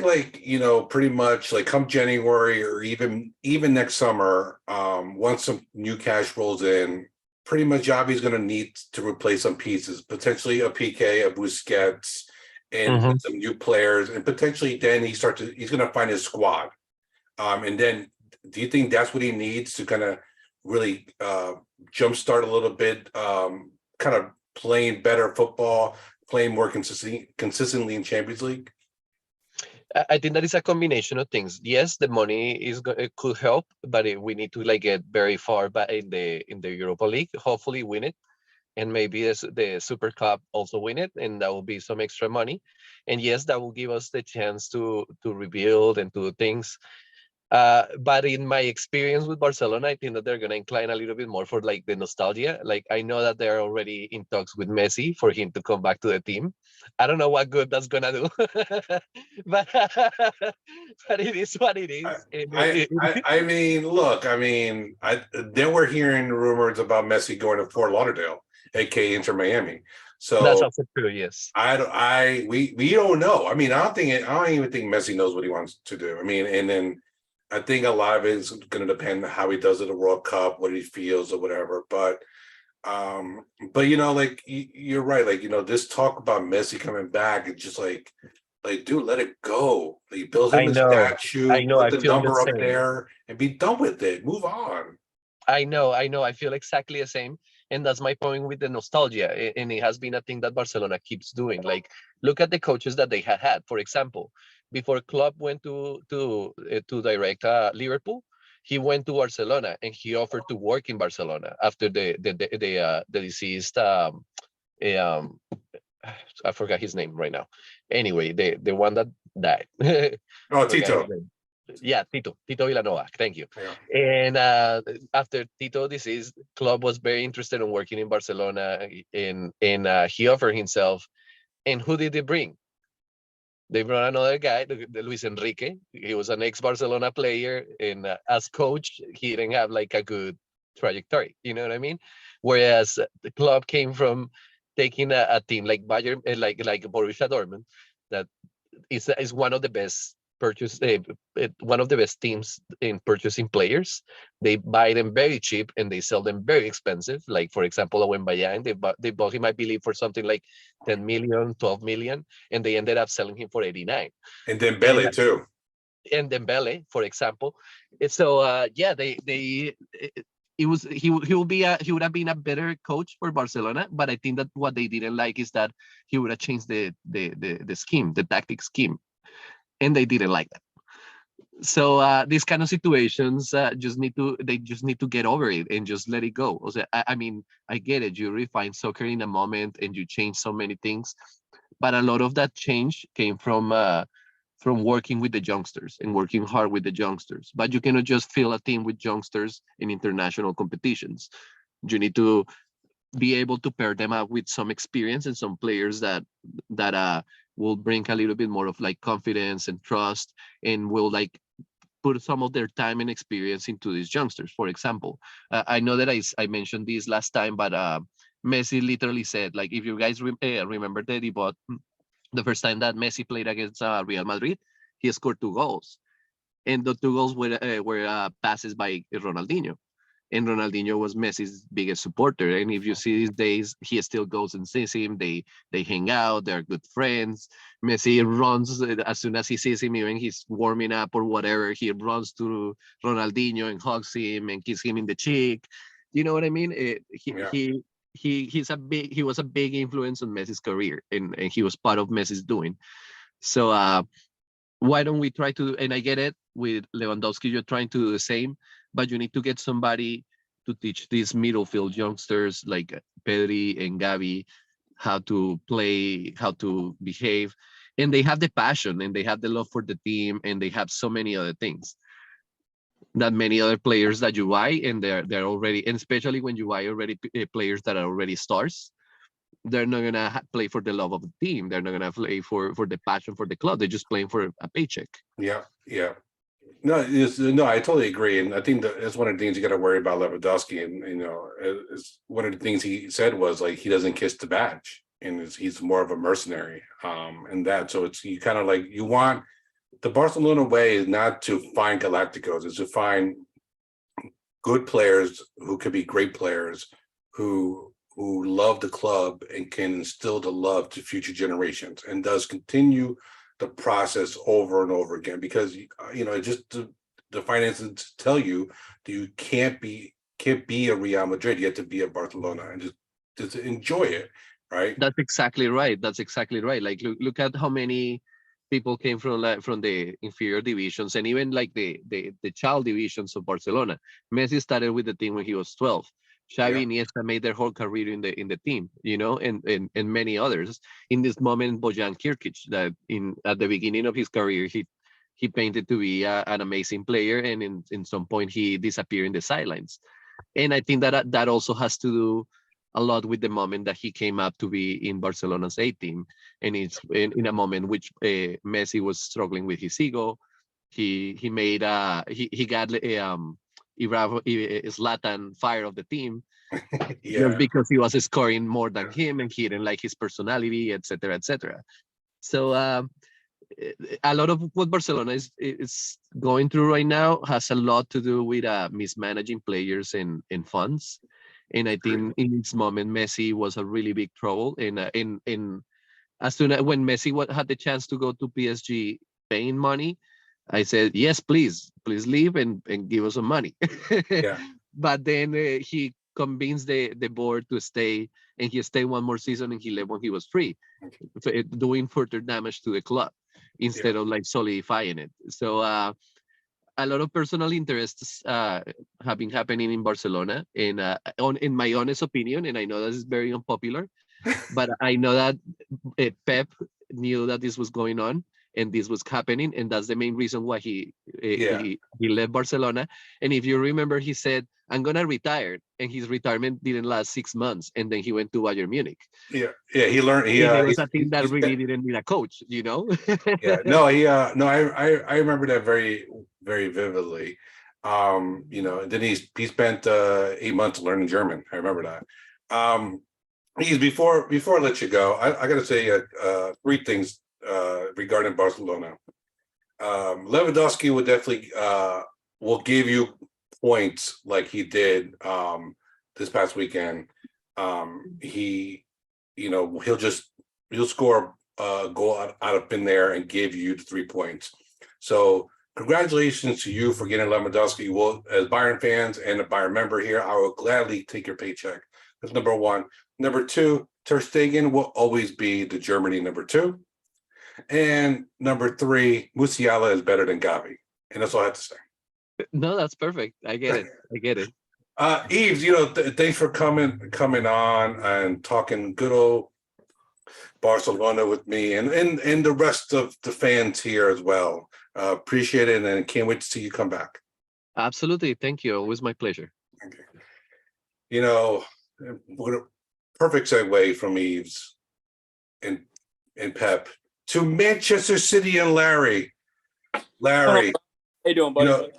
like, pretty much like come January or even next summer, once some new cash rolls in, pretty much Javi's gonna need to replace some pieces, potentially a PK, a Busquets, and Mhm. some new players, and potentially then he's gonna find his squad. And then do you think that's what he needs to kind of really jumpstart a little bit, kind of playing better football, playing more consistently in Champions League? I think that is a combination of things. Yes, the money it could help, but we need to like get very far back in the Europa League. Hopefully, win it, and maybe the Super Cup also win it, and that will be some extra money. And yes, that will give us the chance to rebuild and do things. But in my experience with Barcelona, I think that they're gonna incline a little bit more for like the nostalgia. Like I know that they're already in talks with Messi for him to come back to the team. I don't know what good that's gonna do, but but it is what it I, is. And I mean, look, I mean, then we're hearing rumors about Messi going to Fort Lauderdale, aka Inter Miami. that's So also true. Yes, we don't know. I mean, I don't even think Messi knows what he wants to do. I mean, and then I think a lot of it is going to depend on how he does at the World Cup, what he feels or whatever. But like you're right. Like this talk about Messi coming back, it's just like dude, let it go. Like build him I a know. I statue, know. put I the feel the number up same. there, and be done with it. Move on. I know, I know. I feel exactly the same. And that's my point with the nostalgia. And it has been a thing that Barcelona keeps doing. Like, look at the coaches that they had had. For example, before Klopp went to direct Liverpool, he went to Barcelona and he offered to work in Barcelona after the deceased um I forgot his name right now. Anyway, the one that died. Oh, Forgot his Tito. name. Yeah, Tito Villanova. Thank you. Yeah. And after Tito deceased, Club was very interested in working in Barcelona, and he offered himself. And who did they bring? They brought another guy, Luis Enrique. He was an ex-Barcelona player, and as coach, he didn't have like a good trajectory. You know what I mean? Whereas the club came from taking a team like Bayern, like Borussia Dortmund, that is one of the best one of the best teams in purchasing players. They buy them very cheap and they sell them very expensive. Like for example, Owen Bayern, they bought him, I believe, for something like 10 million, 12 million, and they ended up selling him for 89. And then And Belly too. Dembele, for example. So yeah, they it was he will be he would have been a better coach for Barcelona, but I think that what they didn't like is that he would have changed the scheme, the tactic scheme, and they didn't like that. So these kind of situations just need to get over it and just let it go. I mean, I get it. You refine soccer in a moment and you change so many things, but a lot of that change came from working with the youngsters and working hard with the youngsters. But you cannot just fill a team with youngsters in international competitions. You need to be able to pair them up with some experience and some players that will bring a little bit more of like confidence and trust, and will like put some of their time and experience into these youngsters. For example, I know that I mentioned this last time, but Messi literally said, like, if you guys remember the debut, the first time that Messi played against Real Madrid, he scored 2 goals, and the 2 goals were passes by Ronaldinho. And Ronaldinho was Messi's biggest supporter. And if you see these days, he still goes and sees him. They hang out. They're good friends. Messi runs as soon as he sees him, even he's warming up or whatever. He runs to Ronaldinho and hugs him and kisses him in the cheek. You know what I mean? Yeah. He was a big influence on Messi's career, and he was part of Messi's doing. So why don't we try to? And I get it with Lewandowski, you're trying to do the same, but you need to get somebody to teach these middle field youngsters like Pedri and Gavi how to play, how to behave, and they have the passion and they have the love for the team, and they have so many other things that many other players that you buy, and they're already, and especially when you buy already players that are already stars, they're not gonna play for the love of the team. They're not gonna play for the passion for the club. They're just playing for a paycheck. Yeah. Yeah. No, I totally agree, and I think that's one of the things you got to worry about Lewandowski. And is one of the things he said was like he doesn't kiss the badge. and he's more of a mercenary in that. So it's you kind of like you want the Barcelona way is not to find Galacticos, is to find good players who could be great players who love the club and can instill the love to future generations and does continue the process over and over again, because just the finances tell you that you can't be a Real Madrid, you have to be a Barcelona and just enjoy it, right? That's exactly right. That's exactly right. Like look at how many people came from the inferior divisions and even like the child divisions of Barcelona. Messi started with the team when he was 12. Xavi and Iniesta made their whole career in the team, and many others. In this moment, Bojan Kirkic, that at the beginning of his career, he painted to be an amazing player, and in some point he disappeared in the sidelines. And I think that also has to do a lot with the moment that he came up to be in Barcelona's A team, and it's in a moment which Messi was struggling with his ego. He got Zlatan fired of the team just because he was scoring more than him, and he didn't like his personality, etc., etc. So a lot of what Barcelona is going through right now has a lot to do with mismanaging players and funds. And I think in this moment, Messi was a really big trouble. And as soon as when Messi had the chance to go to PSG paying money, I said, yes, please leave and give us some money. Yeah. But then he convinced the board to stay, and he stayed one more season, and he left when he was free, doing further damage to the club instead of like solidifying it. So a lot of personal interests have been happening in Barcelona, and in my honest opinion, and I know that is very unpopular, but I know that Pep knew that this was going on and this was happening, and that's the main reason why he left Barcelona. And if you remember, he said, "I'm gonna retire," and his retirement didn't last 6 months, and then he went to Bayern Munich. Yeah, he learned. It was a team that really didn't need a coach, Yeah, no, no, I remember that very, very vividly. And then he spent 8 months learning German. I remember that. Before I let you go, I got to say 3 things regarding Barcelona. Lewandowski would definitely will give you points like he did this past weekend. He'll score a goal out of thin there and give you the 3 points. So congratulations to you for getting Lewandowski. Well, as Bayern fans and a Bayern member here, I will gladly take your paycheck. That's number 1. Number 2, Ter Stegen will always be the Germany number 2. And number 3, Musiala is better than Gavi. And that's all I have to say. No, that's perfect. I get it. Yves, thanks for coming on and talking good old Barcelona with me and the rest of the fans here as well. Appreciate it, and can't wait to see you come back. Absolutely. Thank you. Always my pleasure. Okay. What a perfect segue from Yves and Pep to Manchester City and Larry. Larry, how you doing, buddy?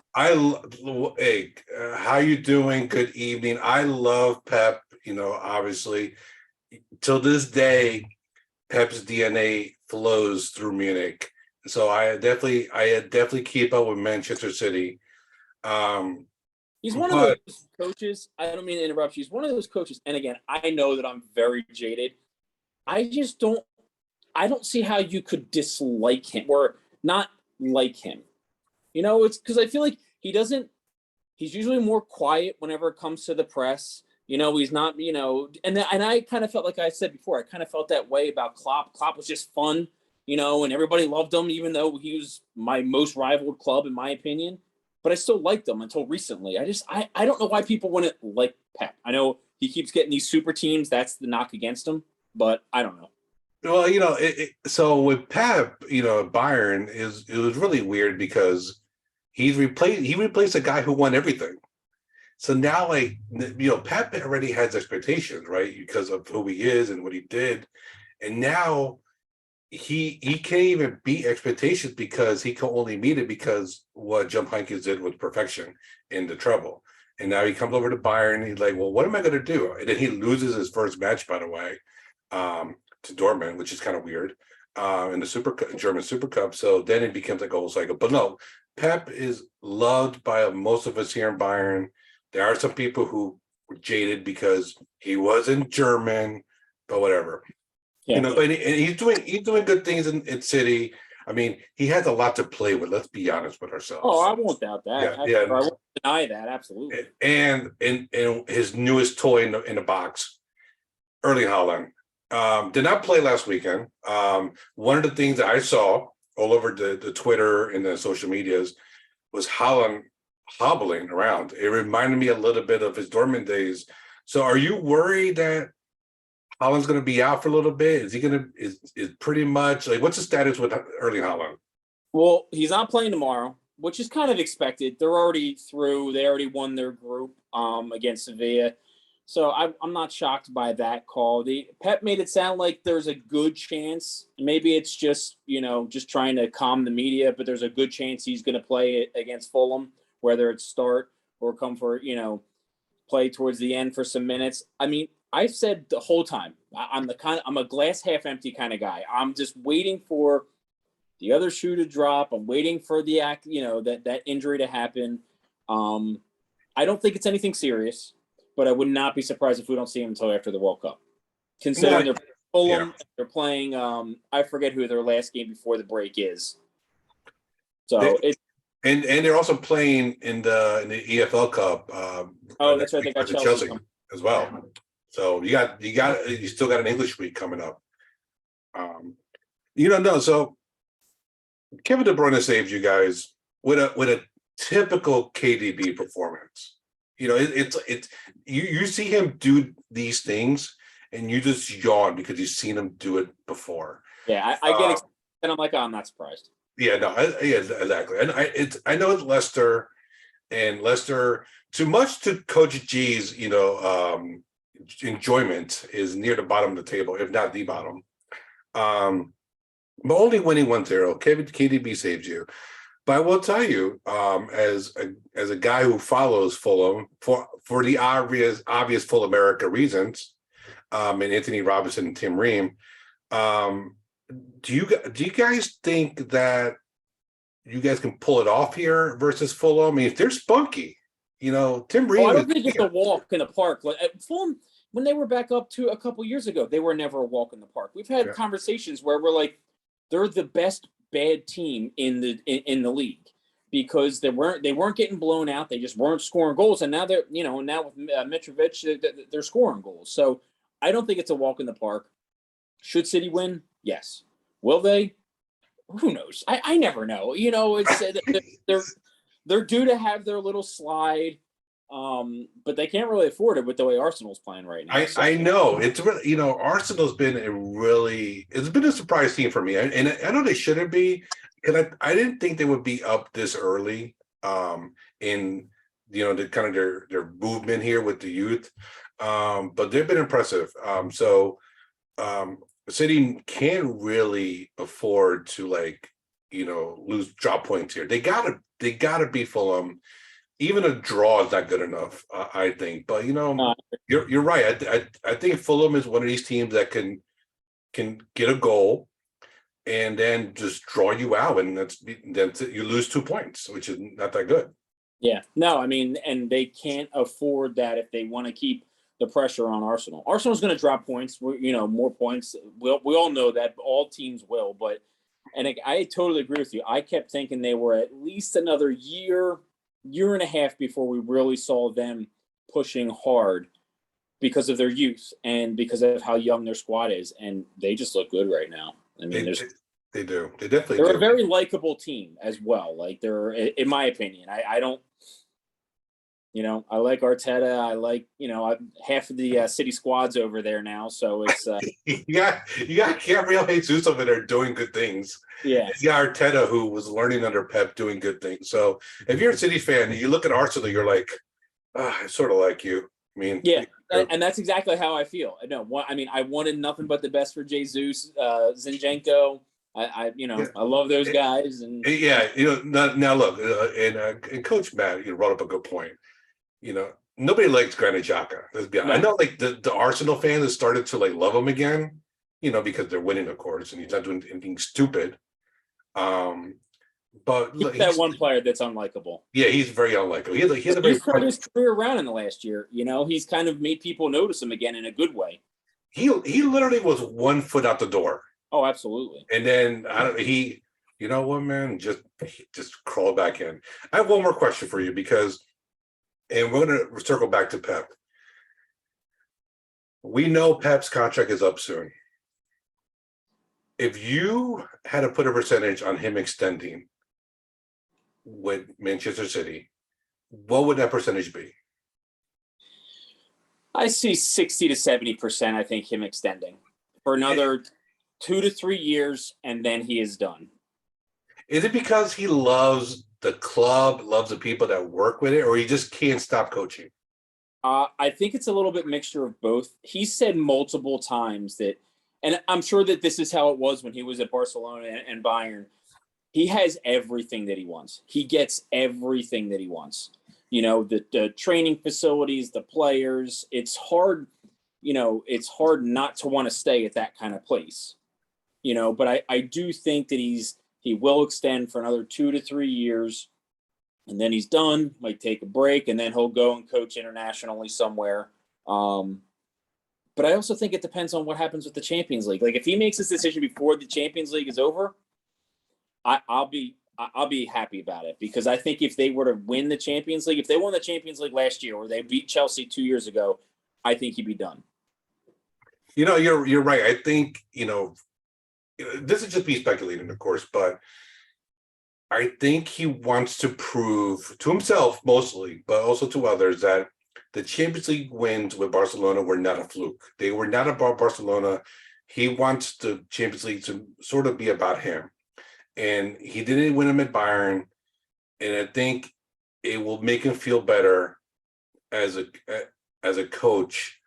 Hey, how you doing? Good evening. I love Pep. Obviously, till this day, Pep's DNA flows through Munich. So I definitely keep up with Manchester City. He's one of those coaches. I don't mean to interrupt you. He's one of those coaches. And again, I know that I'm very jaded. I don't see how you could dislike him or not like him. It's because I feel like he's usually more quiet whenever it comes to the press. He's not, and I kind of felt like I said before, I kind of felt that way about Klopp. Klopp was just fun, and everybody loved him, even though he was my most rivaled club, in my opinion. But I still liked him until recently. I don't know why people wouldn't like Pep. I know he keeps getting these super teams. That's the knock against him, but I don't know. Well, so with Pep, Bayern it was really weird because he replaced a guy who won everything. So now, Pep already has expectations, right? Because of who he is and what he did. And now he can't even beat expectations because he can only meet it because what Jupp Heynckes did was perfection in the treble. And now he comes over to Bayern. And he's like, well, what am I going to do? And then he loses his first match, by the way. to Dortmund, which is kind of weird, in the German Super Cup. So then it becomes like almost like but no, Pep is loved by most of us here in Bayern. There are some people who were jaded because he wasn't German, but whatever. Yeah. You know, and he's doing good things in City. I mean, he has a lot to play with. Let's be honest with ourselves. Oh, I won't doubt that. Yeah. I won't deny that. Absolutely. And his newest toy in the box, Erling Haaland, did not play last weekend. One of the things that I saw all over the Twitter and the social medias was Haaland hobbling around. It reminded me a little bit of his Dortmund days. So, are you worried that Haaland's going to be out for a little bit? Is he going to is pretty much like what's the status with Erling Haaland? Well, he's not playing tomorrow, which is kind of expected. They're already through. They already won their group against Sevilla. So I'm not shocked by that call. The Pep made it sound like there's a good chance. Maybe it's just, just trying to calm the media, but there's a good chance he's going to play against Fulham, whether it's start or come for, play towards the end for some minutes. I mean, I've said the whole time, I'm a glass half empty kind of guy. I'm just waiting for the other shoe to drop. I'm waiting for the that injury to happen. I don't think it's anything serious, but I would not be surprised if we don't see him until after the World Cup. Considering they're Fulham, they're playing. I forget who their last game before the break is. So and they're also playing in the EFL Cup. That's right. They got Chelsea as well. So you still got an English week coming up. So Kevin De Bruyne saved you guys with a typical KDB performance. It's you see him do these things and you just yawn because you've seen him do it before. Yeah, I get excited and I'm like, I'm not surprised. Yeah, no, exactly. And I know it's Leicester, and Leicester, too much to Coach G's, enjoyment is near the bottom of the table, if not the bottom. But only winning 1-0, KDB saved you. But I will tell you, as a guy who follows Fulham for the obvious Full America reasons, and Anthony Robinson and Tim Ream, do you guys think that you guys can pull it off here versus Fulham? I mean, if they're spunky, Tim Ream. I don't think it's a walk in the park. Like Fulham, when they were back up to a couple years ago, they were never a walk in the park. We've had conversations where we're like, they're the best bad team in the league because they weren't getting blown out. They just weren't scoring goals, and now they're now with Mitrovic, they're scoring goals. So I don't think it's a walk in the park. Should City win? Yes. Will they? Who knows? I never know. It's they're due to have their little slide, but they can't really afford it with the way Arsenal's playing right now. I know it's really Arsenal's been it's been a surprise team for me, and I know they shouldn't be because I didn't think they would be up this early in the kind of their movement here with the youth, but they've been impressive. City can't really afford to lose drop points here. They gotta be Fulham. Even a draw is not good enough, I think. But you're right. I think Fulham is one of these teams that can get a goal and then just draw you out, and then you lose 2 points, which is not that good. Yeah, no, I mean, and they can't afford that if they want to keep the pressure on Arsenal. Arsenal's going to drop points, more points. We all know that all teams will, and I totally agree with you. I kept thinking they were at least another year and a half before we really saw them pushing hard because of their youth and because of how young their squad is. And they just look good right now. I mean, they do. They definitely do. They're a very likable team as well. Like they're, in my opinion, I don't, I like Arteta. I like, half of the City squad's over there now. So it's you got Gabriel Jesus over there doing good things. Yeah. You got Arteta, who was learning under Pep, doing good things. So if you're a City fan and you look at Arsenal, you're like, I sort of like you. I mean, yeah, and that's exactly how I feel. I wanted nothing but the best for Jesus, Zinchenko. I love those guys. And now look, and Coach Matt, brought up a good point. Nobody likes Granit Xhaka. Let's be honest. I know, the Arsenal fans have started to love him again. because they're winning, of course, and he's not doing anything stupid. But He's that one player that's unlikable. Yeah, he's very unlikable. He has a He's very turned his career around in the last year. He's kind of made people notice him again in a good way. he literally was 1 foot out the door, Oh, absolutely. and then you know what, man, just crawl back in. I have one more question for you and we're gonna circle back to Pep. We know Pep's contract is up soon. If you had to put a percentage on him extending with Manchester City, what would that percentage be? I see 60 to 70%, I think, him extending for another 2 to 3 years, and then he is done. Is it because he loves the club, loves the people that work with it, or he just can't stop coaching? I think it's a little bit mixture of both. He said multiple times that, and I'm sure that this is how it was when he was at Barcelona and Bayern. He has everything that he wants. He gets everything that he wants. The training facilities, the players. It's hard, it's hard not to want to stay at that kind of place. But I do think that he will extend for another 2 to 3 years, and then he's done, might take a break, and then he'll go and coach internationally somewhere. But I also think it depends on what happens with the Champions League. Like if he makes this decision before the Champions League is over, I'll be happy about it, because I think if they were to win the Champions League, if they won the Champions League last year or they beat Chelsea 2 years ago, I think he'd be done. You're right. I think, this is just me speculating, of course, but I think he wants to prove to himself mostly, but also to others, that the Champions League wins with Barcelona were not a fluke. They were not about Barcelona. He wants the Champions League to sort of be about him. And he didn't win them at Bayern. And I think it will make him feel better as a coach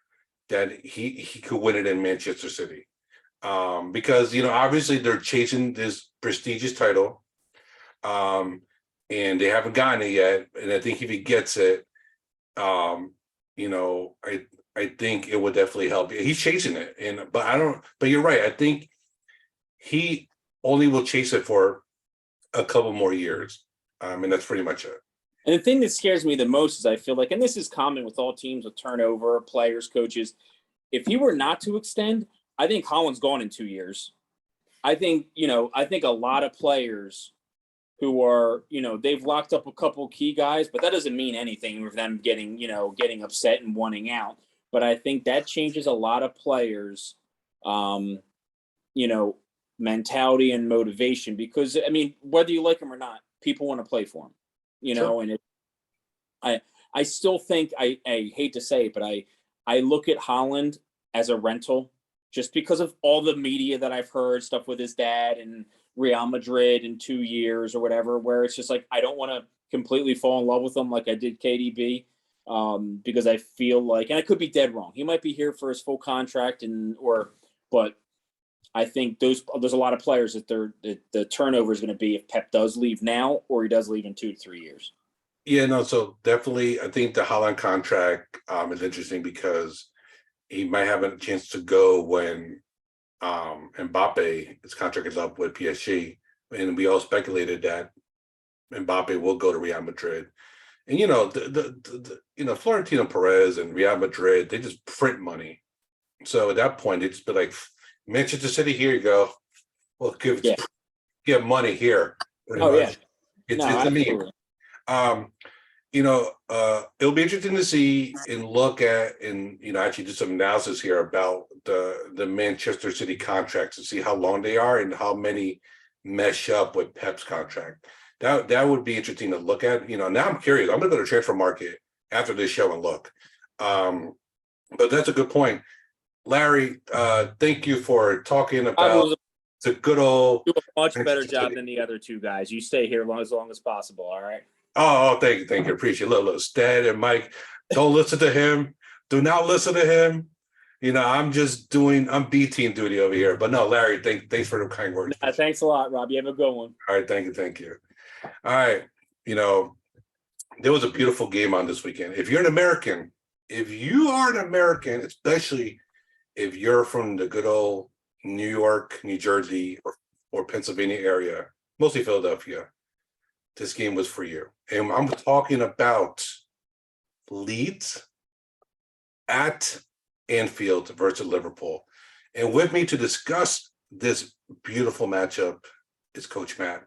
that he could win it in Manchester City. Because, obviously they're chasing this prestigious title. And they haven't gotten it yet. And I think if he gets it, I think it would definitely help. He's chasing it. But you're right. I think he only will chase it for a couple more years. And that's pretty much it. And the thing that scares me the most is I feel like, and this is common with all teams with turnover, players, coaches, if he were not to extend, I think Haaland's gone in 2 years. I think a lot of players who are, they've locked up a couple key guys, but that doesn't mean anything with them getting upset and wanting out. But I think that changes a lot of players, mentality and motivation, because whether you like him or not, people want to play for him, Sure. And I still think I hate to say it, but I look at Haaland as a rental, just because of all the media that I've heard, stuff with his dad and Real Madrid in 2 years or whatever, where it's just like, I don't want to completely fall in love with him like I did KDB, because I feel like, and I could be dead wrong, he might be here for his full contract but I think there's a lot of players that the turnover is going to be if Pep does leave now or he does leave in 2 to 3 years. Yeah, no, so definitely I think the Haaland contract is interesting because he might have a chance to go when Mbappe, his contract is up with PSG. And we all speculated that Mbappe will go to Real Madrid. And Florentino Perez and Real Madrid, they just print money. So at that point, they just be like, Manchester City, here you go. Well, give money here. Yeah. It's a meme. It'll be interesting to see and look at and actually do some analysis here about the Manchester City contracts and see how long they are and how many mesh up with Pep's contract. That would be interesting to look at. Now I'm curious. I'm gonna go to transfer market after this show and look. But that's a good point. Larry, thank you for talking about the good old. Do a much better job than the other two guys. You stay here as long as possible. All right. Oh, thank you. Appreciate it. Look, Stead and Mike, don't listen to him. Do not listen to him. I'm B team duty over here. But no, Larry, thanks for the kind words. Thanks a lot, Rob. You have a good one. All right, thank you. All right, there was a beautiful game on this weekend. If you are an American, especially if you're from the good old New York, New Jersey, or Pennsylvania area, mostly Philadelphia, this game was for you. And I'm talking about Leeds at Anfield versus Liverpool. And with me to discuss this beautiful matchup is Coach Matt.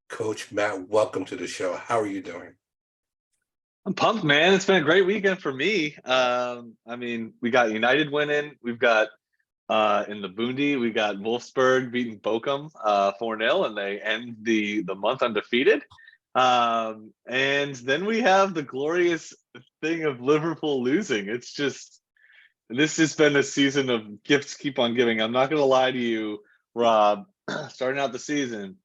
Coach Matt, welcome to the show. How are you doing? I'm pumped, man. It's been a great weekend for me. I mean, we got United winning. We've got in the Bundy, we got Wolfsburg beating Bochum 4-0, and they end the month undefeated. And then we have the glorious thing of Liverpool losing. It's just, this has been a season of gifts keep on giving. I'm not going to lie to you, Rob. Starting out the season,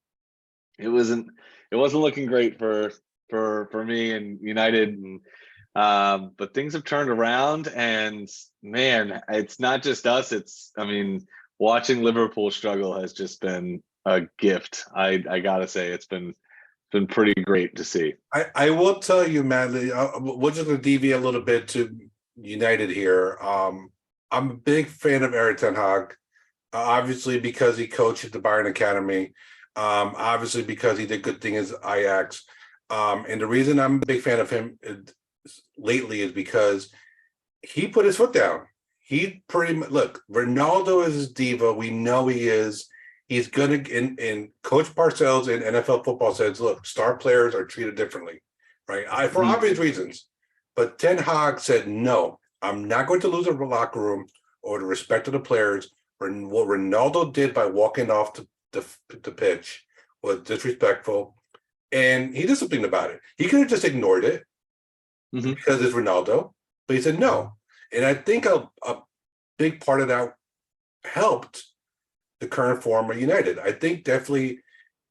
it wasn't looking great for me and United, and but things have turned around, and man, it's not just us. I mean, watching Liverpool struggle has just been a gift. I gotta say, it's been pretty great to see. I will tell you, Matt, we're just going to deviate a little bit to United here. I'm a big fan of Erik ten Hag, obviously because he coached at the Bayern Academy, obviously because he did good things at Ajax. And the reason I'm a big fan of him lately is because he put his foot down. He pretty much, look, Ronaldo is his diva. We know he is. He's going to, and Coach Parcells in NFL football says, look, star players are treated differently, right? For obvious reasons. But Ten Hag said, no, I'm not going to lose a locker room or the respect of the players. What Ronaldo did by walking off the pitch was disrespectful. And he did something about it. He could have just ignored it because it's Ronaldo, but he said no. And I think a big part of that helped the current form of United. I think definitely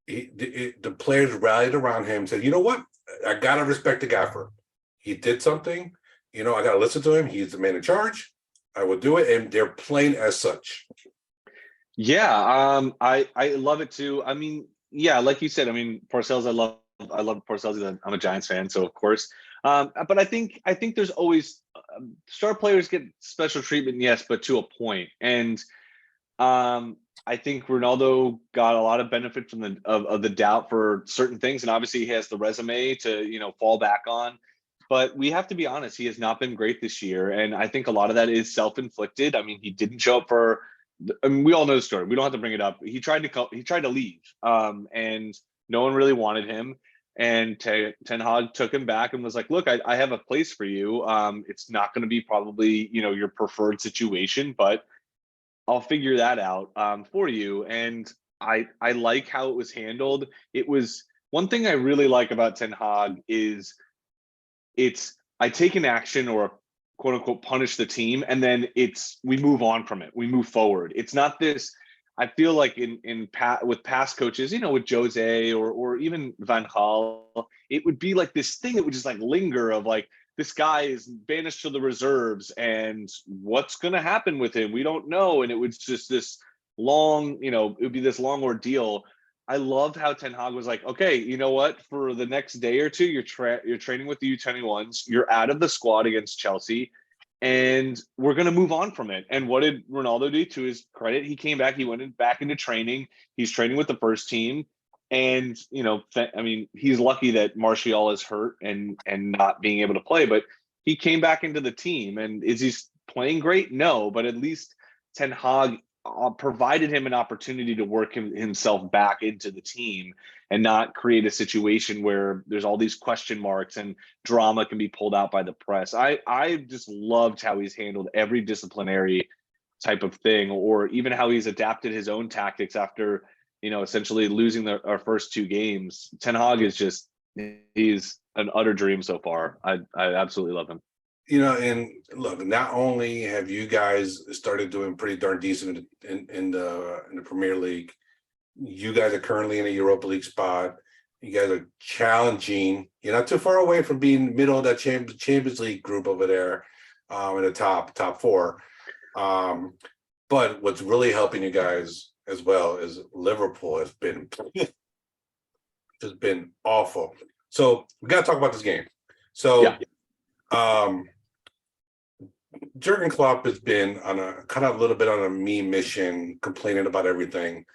the players rallied around him and said, you know what? I got to respect the gaffer. He did something. I got to listen to him. He's the man in charge. I will do it. And they're playing as such. Yeah, I love it too. I mean, yeah, like you said, I mean, Parcells, I love Parcells. I'm a Giants fan, so of course. But I think there's always star players get special treatment, yes, but to a point. And I think Ronaldo got a lot of benefit from the doubt for certain things, and obviously he has the resume to fall back on. But we have to be honest, he has not been great this year, and I think a lot of that is self-inflicted. I mean, he didn't show up for. I mean, we all know the story. We don't have to bring it up. He tried to leave, and no one really wanted him. And Ten Hag took him back and was like, "Look, I have a place for you. It's not going to be probably your preferred situation, but I'll figure that out for you." And I like how it was handled. It was one thing I really like about Ten Hag is I take an action or quote unquote punish the team, and then we move on from it. We move forward. It's not this. I feel like with past coaches, with Jose or even Van Gaal, it would be like this thing that would just like linger of like, this guy is banished to the reserves and what's going to happen with him, we don't know. And it was just this long, it would be this long ordeal. I loved how Ten Hag was like, okay, you know what? For the next day or two, you're training with the U21s. You're out of the squad against Chelsea, and we're going to move on from it. And what did Ronaldo do? To his credit, he came back. He went back into training. He's training with the first team. And, I mean, he's lucky that Martial is hurt and not being able to play, but he came back into the team. And is he playing great? No, but at least Ten Hag provided him an opportunity to work himself back into the team and not create a situation where there's all these question marks and drama can be pulled out by the press. I just loved how he's handled every disciplinary type of thing, or even how he's adapted his own tactics after, essentially losing our first two games. Ten Hag is he's an utter dream so far. I absolutely love him. And look, not only have you guys started doing pretty darn decent in the Premier League, you guys are currently in a Europa League spot. You guys are challenging. You're not too far away from being middle of that Champions League group over there, in the top four. But what's really helping you guys as well is Liverpool has been just been awful. So we got to talk about this game. So, yeah. Jurgen Klopp has been on a kind of a little bit on a me mission, complaining about everything.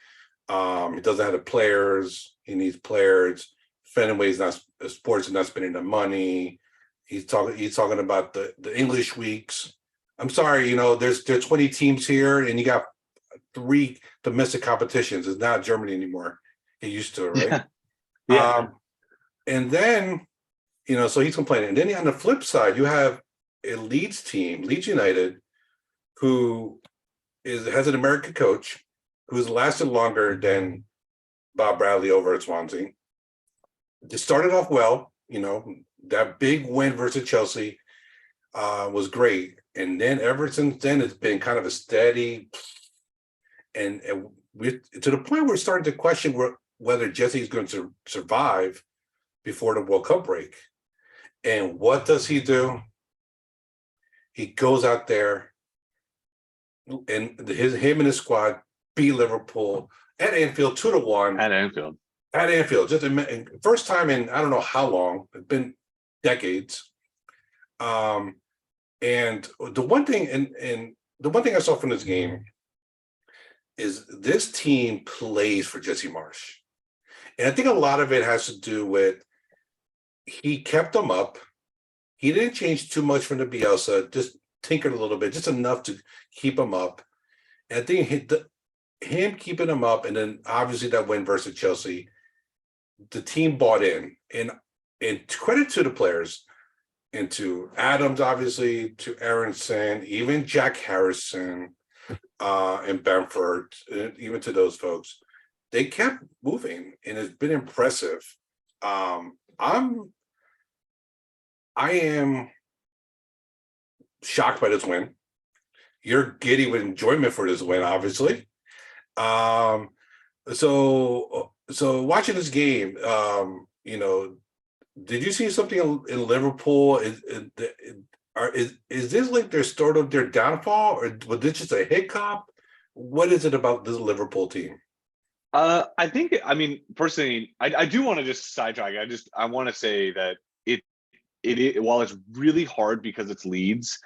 He doesn't have the players. He needs players. Fenway's not sports is not spending the money. He's talking about the English weeks. I'm sorry, there's 20 teams here, and you got 3 domestic competitions. It's not Germany anymore. It used to, right? Yeah. And then, so he's complaining. And then on the flip side, you have a Leeds team, Leeds United, who has an American coach who's lasted longer than Bob Bradley over at Swansea. They started off well, that big win versus Chelsea was great. And then ever since then, it's been kind of a steady, and we to the point where we're starting to question whether Jesse's going to survive before the World Cup break. And what does he do? He goes out there, and him and his squad beat Liverpool at Anfield 2-1. At Anfield. At Anfield, just first time in I don't know how long. It's been decades. And the one thing, and the one thing I saw from this game is this team plays for Jesse Marsch, and I think a lot of it has to do with he kept them up. He didn't change too much from the Bielsa, just tinkered a little bit, just enough to keep them up. And I think him keeping them up, and then obviously that win versus Chelsea, the team bought in. And credit to the players, and to Adams, obviously, to Aronson, even Jack Harrison, and Bamford, even to those folks, they kept moving, and it's been impressive. I am shocked by this win. You're giddy with enjoyment for this win, obviously. So watching this game, did you see something in Liverpool? Is this like their start of their downfall, or was this just a hiccup? What is it about this Liverpool team? I think, I mean, personally, I do want to just sidetrack. I want to say that while it's really hard because it's Leeds,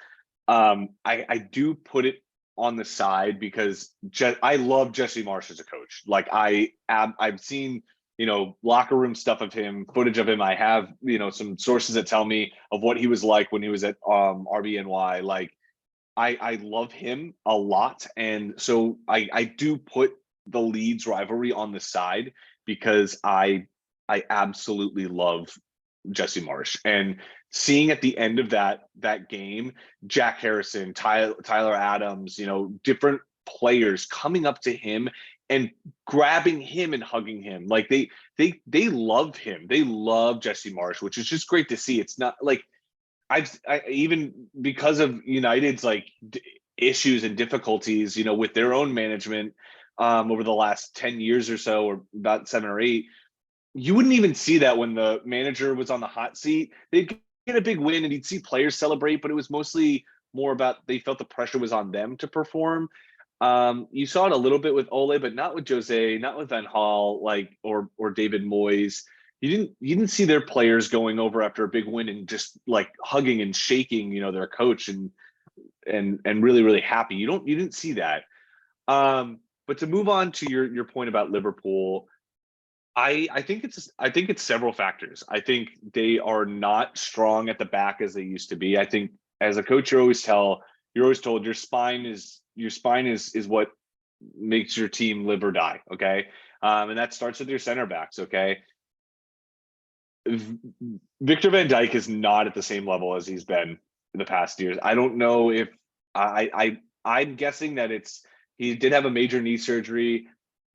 I do put it on the side because I love Jesse Marsch as a coach. Like I've seen, locker room stuff of him, footage of him. I have, some sources that tell me of what he was like when he was at RBNY. Like I love him a lot. And so I do put the Leeds rivalry on the side because I absolutely love Jesse Marsch. And seeing at the end of that game, Jack Harrison, Tyler Adams, different players coming up to him and grabbing him and hugging him, like they love him. They love Jesse Marsch, which is just great to see. It's not like I even because of United's issues and difficulties, with their own management over the last 10 years or so, or about 7 or 8. You wouldn't even see that when the manager was on the hot seat. They'd get a big win and you'd see players celebrate, but it was mostly more about they felt the pressure was on them to perform. You saw it a little bit with Ole, but not with Jose, not with Van Gaal, or David Moyes. You didn't see their players going over after a big win and just hugging and shaking, their coach and really, really happy. You didn't see that. But to move on to your point about Liverpool, I think it's several factors. I think they are not strong at the back as they used to be. I think as a coach, you're always told your spine is what makes your team live or die. Okay. And that starts with your center backs. Okay. Victor van Dijk is not at the same level as he's been in the past years. I don't know if I'm guessing that he did have a major knee surgery.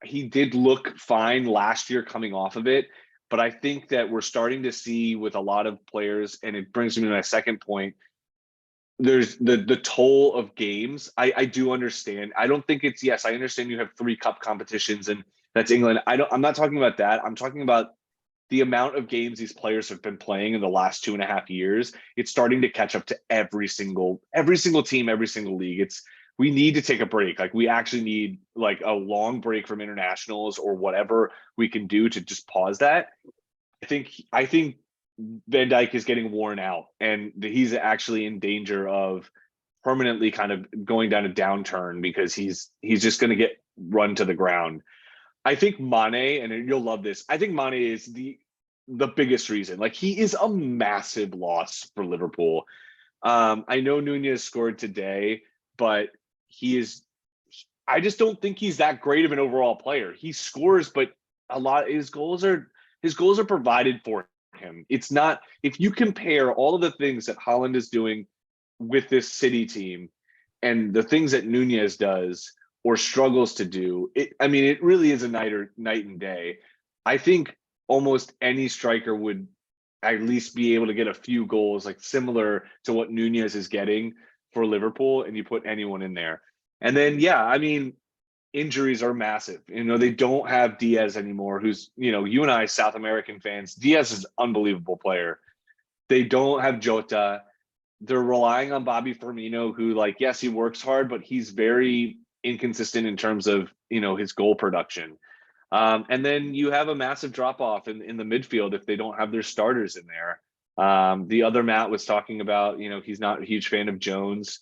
He did look fine last year coming off of it, but I think that we're starting to see with a lot of players, and it brings me to my second point. There's the toll of games. I do understand. I don't think it's, yes, I understand you have 3 cup competitions and that's England. I'm not talking about that. I'm talking about the amount of games these players have been playing in the last 2.5 years. It's starting to catch up to every single team, every single league. We need to take a break. We actually need a long break from internationals or whatever we can do to just pause that. I think Van Dijk is getting worn out and he's actually in danger of permanently kind of going down a downturn because he's just going to get run to the ground. I think Mane, and you'll love this, I think Mane is the biggest reason. Like, he is a massive loss for Liverpool. I know Nunez scored today, but I just don't think he's that great of an overall player. He scores, but a lot his goals are provided for him. It's not, if you compare all of the things that Haaland is doing with this City team and the things that Nunez does or struggles to do, it really is a night and day. I think almost any striker would at least be able to get a few goals, like similar to what Nunez is getting for Liverpool, and you put anyone in there. And then, injuries are massive. They don't have Diaz anymore, who's, you and I, South American fans, Diaz is an unbelievable player. They don't have Jota. They're relying on Bobby Firmino, who, like, yes, he works hard, but he's very inconsistent in terms of, his goal production. And then you have a massive drop off in the midfield if they don't have their starters in there. The other Matt was talking about, he's not a huge fan of Jones.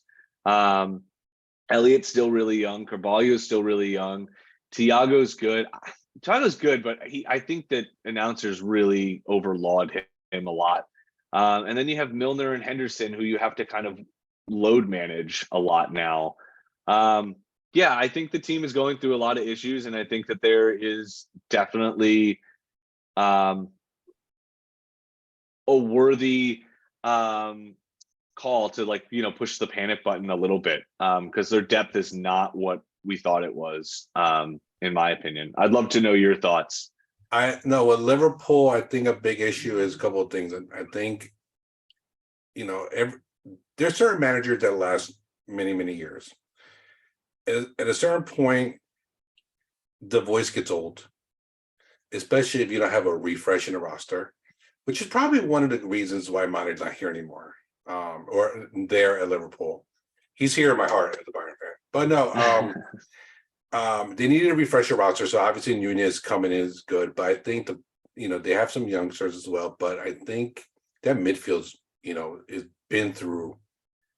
Elliott's still really young. Carvalho's still really young. Thiago's good. Thiago's good, but I think that announcers really overlaud him a lot. And then you have Milner and Henderson, who you have to kind of load manage a lot now. I think the team is going through a lot of issues, and I think that there is definitely a worthy call to, like, push the panic button a little bit, because their depth is not what we thought it was, in my opinion. I'd love to know your thoughts. I know with Liverpool, I think a big issue is a couple of things. I think, there's certain managers that last many, many years. At a certain point, the voice gets old, especially if you don't have a refresh in the roster, which is probably one of the reasons why Mane's not here anymore, or there at Liverpool. He's here in my heart as a Bayern fan. But no, they needed to refresh the roster. So obviously Nunez coming in is good, but I think they have some youngsters as well. But I think that midfield's,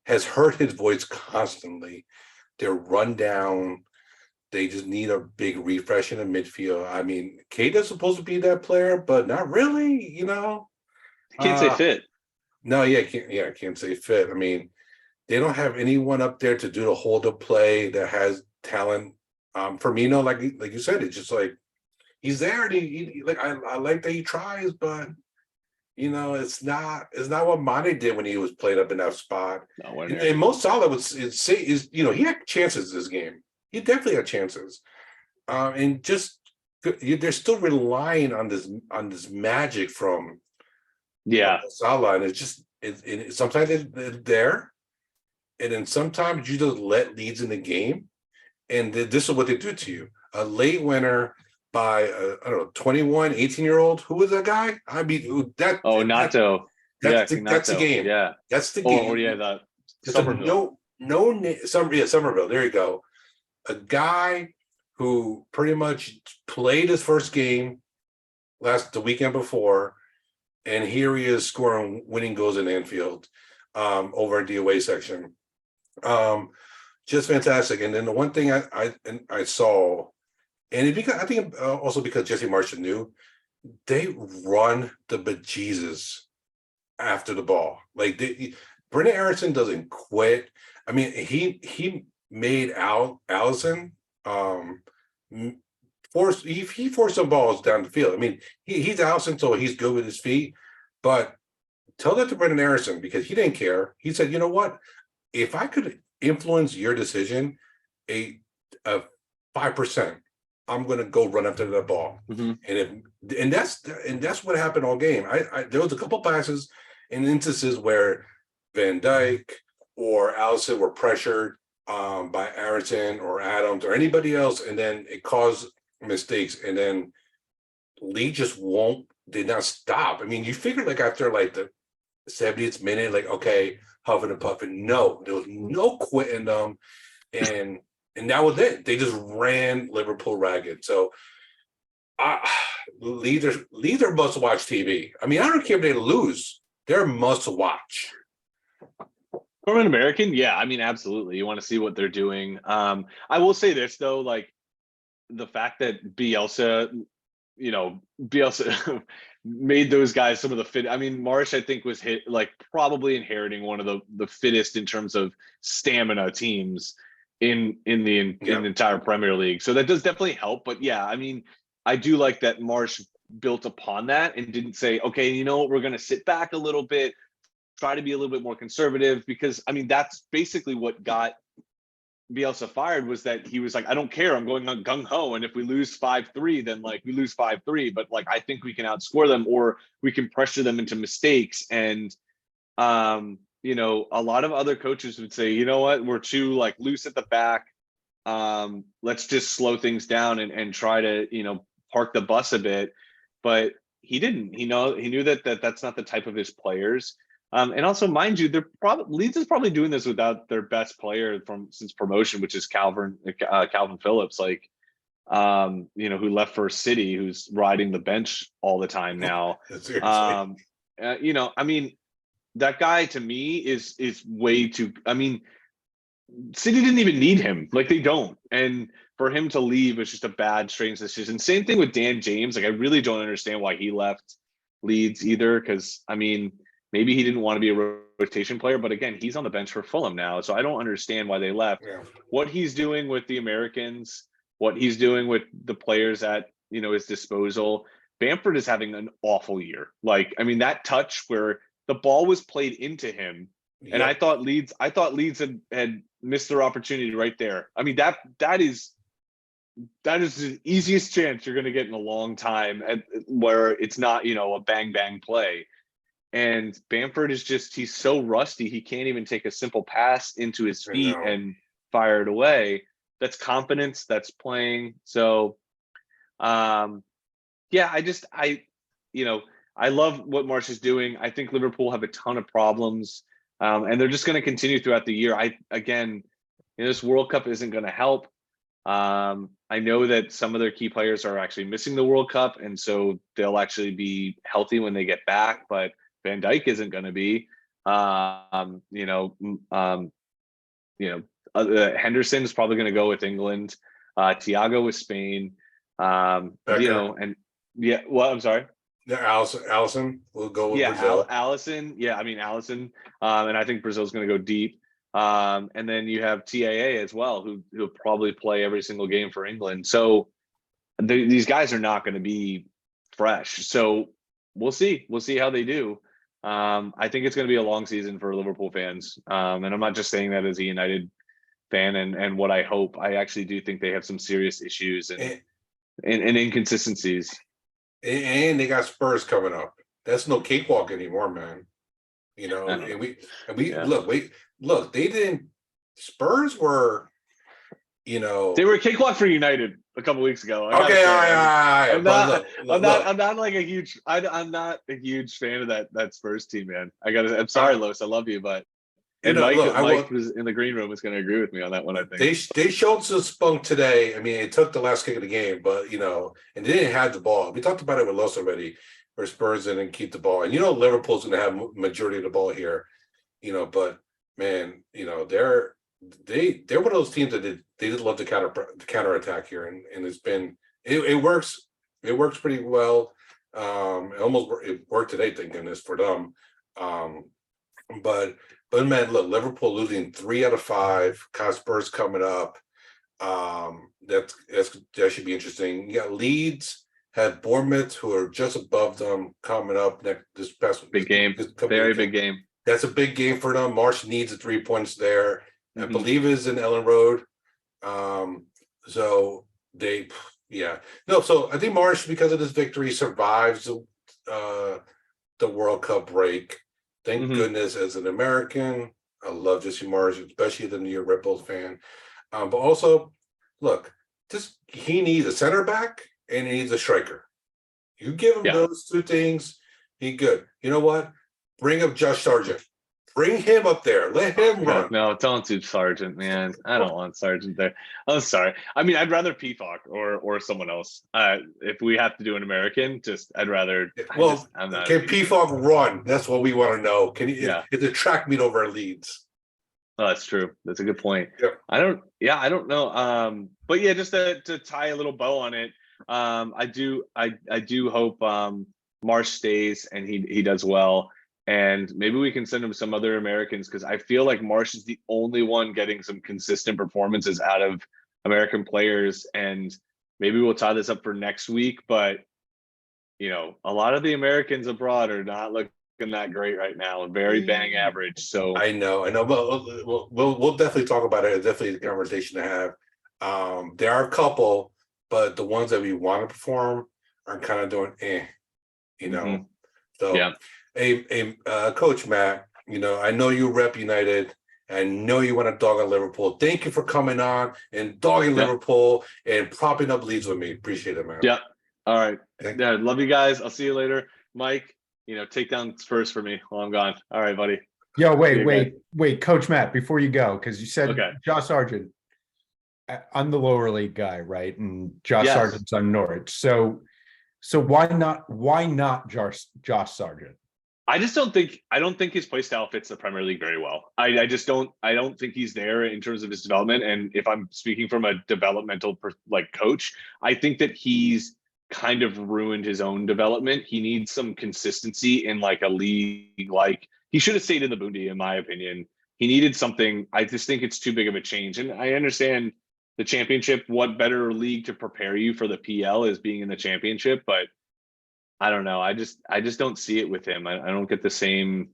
has heard his voice constantly. They're run down. They just need a big refresh in the midfield. I mean, Keita's supposed to be that player, but not really, Can't say fit. No, I can't say fit. I mean, they don't have anyone up there to do the hold-up play that has talent. Firmino, like you said, it's just like he's there. And I like that he tries, but it's not what Mane did when he was played up in that spot. And Mo Salah would say is he had chances this game. He definitely had chances, and just they're still relying on this magic from Salah, and it's just sometimes they're there, and then sometimes you just let leads in the game, and this is what they do to you: a late winner by I don't know, 21, 18-year-old. Who was that guy? I mean, that. Oh, Nato. That's the game. Yeah, that's the game. Oh yeah, that Somerville. Somerville. There you go. A guy who pretty much played his first game the weekend before, and here he is scoring winning goals in Anfield, over in the away section. Just fantastic. And then the one thing I saw, and I think also because Jesse Marsch knew, they run the bejesus after the ball. Like Brendan Eriksson doesn't quit. I mean, he made Alisson forced some balls down the field. I mean, he's Alisson, so he's good with his feet. But tell that to Brendan Eriksson, because he didn't care. He said, you know what? If I could influence your decision a 5%, I'm going to go run after that ball. Mm-hmm. And that's what happened all game. There was a couple passes and instances where Van Dijk or Alisson were pressured by Aaronson or Adams or anybody else, and then it caused mistakes. And then Lee just did not stop. I mean, you figured like after like the 70th minute, like, okay, huffing and puffing. No, there was no quitting them. And that was it. They just ran Liverpool ragged. So Leeds are must-watch TV. I mean, I don't care if they lose. They're must-watch. From an American, yeah, I mean, absolutely. You want to see what they're doing. I will say this though, like the fact that Bielsa, Bielsa made those guys some of the fit. I mean, Marsh, I think, was hit like probably inheriting one of the fittest in terms of stamina teams in the entire Premier League. So that does definitely help. But yeah, I mean, I do like that Marsh built upon that and didn't say, okay, you know what, we're going to sit back a little bit, try to be a little bit more conservative, because I mean, that's basically what got Bielsa fired, was that he was like, I don't care, I'm going on gung ho, and if we lose 5-3, then like we lose 5-3, but like I think we can outscore them, or we can pressure them into mistakes. And a lot of other coaches would say, you know what, we're too like loose at the back. Let's just slow things down and try to park the bus a bit. But he didn't. He knew that that's not the type of his players. And also, mind you, Leeds is probably doing this without their best player since promotion, which is Calvin Phillips, who left for City, who's riding the bench all the time now. I mean, that guy to me is way too. I mean, City didn't even need him. Like, they don't. And for him to leave was just a bad, strange decision. Same thing with Dan James. Like, I really don't understand why he left Leeds either. Because I mean, maybe he didn't want to be a rotation player, but again, he's on the bench for Fulham now. So I don't understand why they left. Yeah. What he's doing with the Americans, what he's doing with the players at his disposal. Bamford is having an awful year. Like, I mean, that touch where the ball was played into him. And I thought Leeds had missed their opportunity right there. I mean, that is the easiest chance you're going to get in a long time, where it's not, a bang bang play. And Bamford is he's so rusty, he can't even take a simple pass into his feet and fire it away. That's confidence, that's playing. So I love what Marsh is doing. I think Liverpool have a ton of problems. And they're just going to continue throughout the year. This World Cup isn't going to help. I know that some of their key players are actually missing the World Cup, and so they'll actually be healthy when they get back. But Van Dijk isn't going to be. Henderson is probably going to go with England. Thiago with Spain. I'm sorry. Yeah, Allison will go with Brazil. Allison. Yeah, I mean Allison, and I think Brazil's going to go deep. And then you have TAA as well, who'll probably play every single game for England. So these guys are not going to be fresh. So we'll see. We'll see how they do. I think it's going to be a long season for Liverpool fans, and I'm not just saying that as a United fan. And what I hope, I actually do think they have some serious issues and inconsistencies. And they got Spurs coming up. That's no cakewalk anymore, man. And we look, they didn't. Spurs were, they were a cakewalk for United a couple weeks ago. Okay, all right. I'm not like a huge. I'm not a huge fan of that Spurs team, man. I'm sorry, Los. I love you, but Mike was in the green room is going to agree with me on that one. I think they showed some spunk today. I mean, it took the last kick of the game, but and they didn't have the ball. We talked about it with Los already, where Spurs didn't keep the ball, and Liverpool's going to have majority of the ball here, but man, they're one of those teams that they just love the counter attack here, and it's been it works pretty well. It worked today, thank goodness for them. But man, look, Liverpool losing 3 out of 5. Spurs coming up. That should be interesting. You got Leeds, have Bournemouth, who are just above them, coming up this past big game. Very big game. That's a big game for them. Marsh needs the 3 points there. I believe is in Ellen Road. So I think Marsh, because of this victory, survives the World Cup break. Thank goodness, as an American, I love Jesse Marsh, especially the New York Red Bulls fan. But also, look, he needs a center back and he needs a striker. You give him those 2 things, he good. You know what? Bring up Josh Sargent. Bring him up there. Let him run. No, don't do Sargent, man. I don't want Sargent there. I'm sorry. I mean, I'd rather Pithawk or someone else. If we have to do an American, I'd rather. Can Pithawk run? That's what we want to know. Can he? Is the track meet over Leeds? Oh, that's true. That's a good point. Yeah. I don't know. But yeah, just to tie a little bow on it, I do hope Marsh stays and he does well. And maybe we can send him some other Americans because I feel like Marsh is the only one getting some consistent performances out of American players. And maybe we'll tie this up for next week, but a lot of the Americans abroad are not looking that great right now, very bang average. So I know, but we'll definitely talk about it. It's definitely a conversation to have. There are a couple, but the ones that we want to perform are kind of doing, Mhm. So, Yeah. Coach Matt, I know you rep United. I know you want to dog on Liverpool. Thank you for coming on and dogging Yeah. Liverpool and propping up Leeds with me. Appreciate it, man. Yeah. All right. Okay. Yeah. Love you guys. I'll see you later. Mike, take down Spurs for me while I'm gone. All right, buddy. Yo, See you wait, Coach Matt, before you go, because you said Okay. Josh Sargent. I'm the lower league guy, right? And Josh Yes. Sargent's on Norwich. So why not Josh Sargent? I don't think his play style fits the Premier League very well. I don't think he's there in terms of his development. And if I'm speaking from a developmental coach, I think that he's kind of ruined his own development. He needs some consistency in like a league. Like he should have stayed in the Bundy, in my opinion. He needed something. I just think it's too big of a change. And I understand the championship. What better league to prepare you for the PL is being in the championship, but I don't know. I just don't see it with him. I don't get the same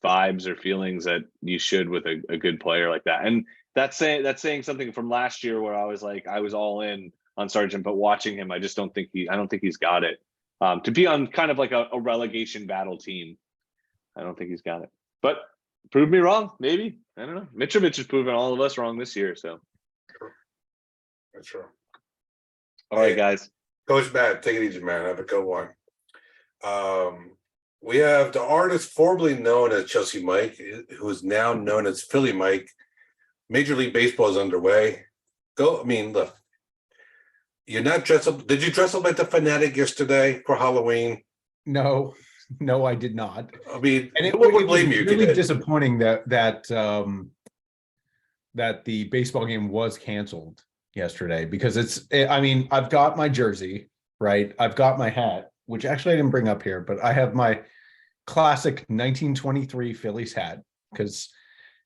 vibes or feelings that you should with a good player like that. And that's saying something from last year where I was all in on Sargent, but watching him, I don't think he's got it. To be on kind of like a relegation battle team, I don't think he's got it. But prove me wrong, maybe. I don't know. Mitrovic has proven all of us wrong this year. So That's true. all right, guys. Coach Matt, take it easy, man. Have a good one. We have the artist formerly known as Chelsea Mike, who is now known as Philly Mike. Major League Baseball is underway. Look, you're not dressed up. Did you dress up like the Fanatic yesterday for Halloween? No, I did not. I mean, And who would blame you if you really did? disappointing that the baseball game was canceled yesterday because I've got my jersey, right? I've got my hat, which actually I didn't bring up here, but I have my classic 1923 Phillies hat because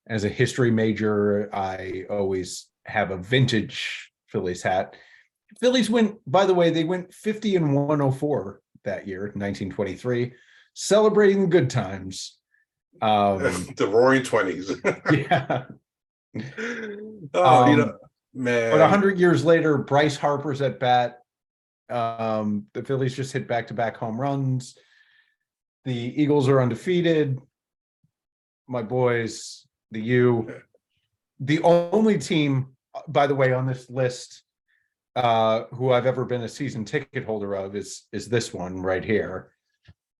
as a history major, I always have a vintage Phillies hat. Phillies went, by the way, they went 50-104 that year, 1923, celebrating good times. The Roaring 20s. Yeah. Man. But 100 years later, Bryce Harper's at bat. The Phillies just hit back-to-back home runs. The Eagles are undefeated. My boys, the only team, by the way, on this list, who I've ever been a season ticket holder of is this one right here.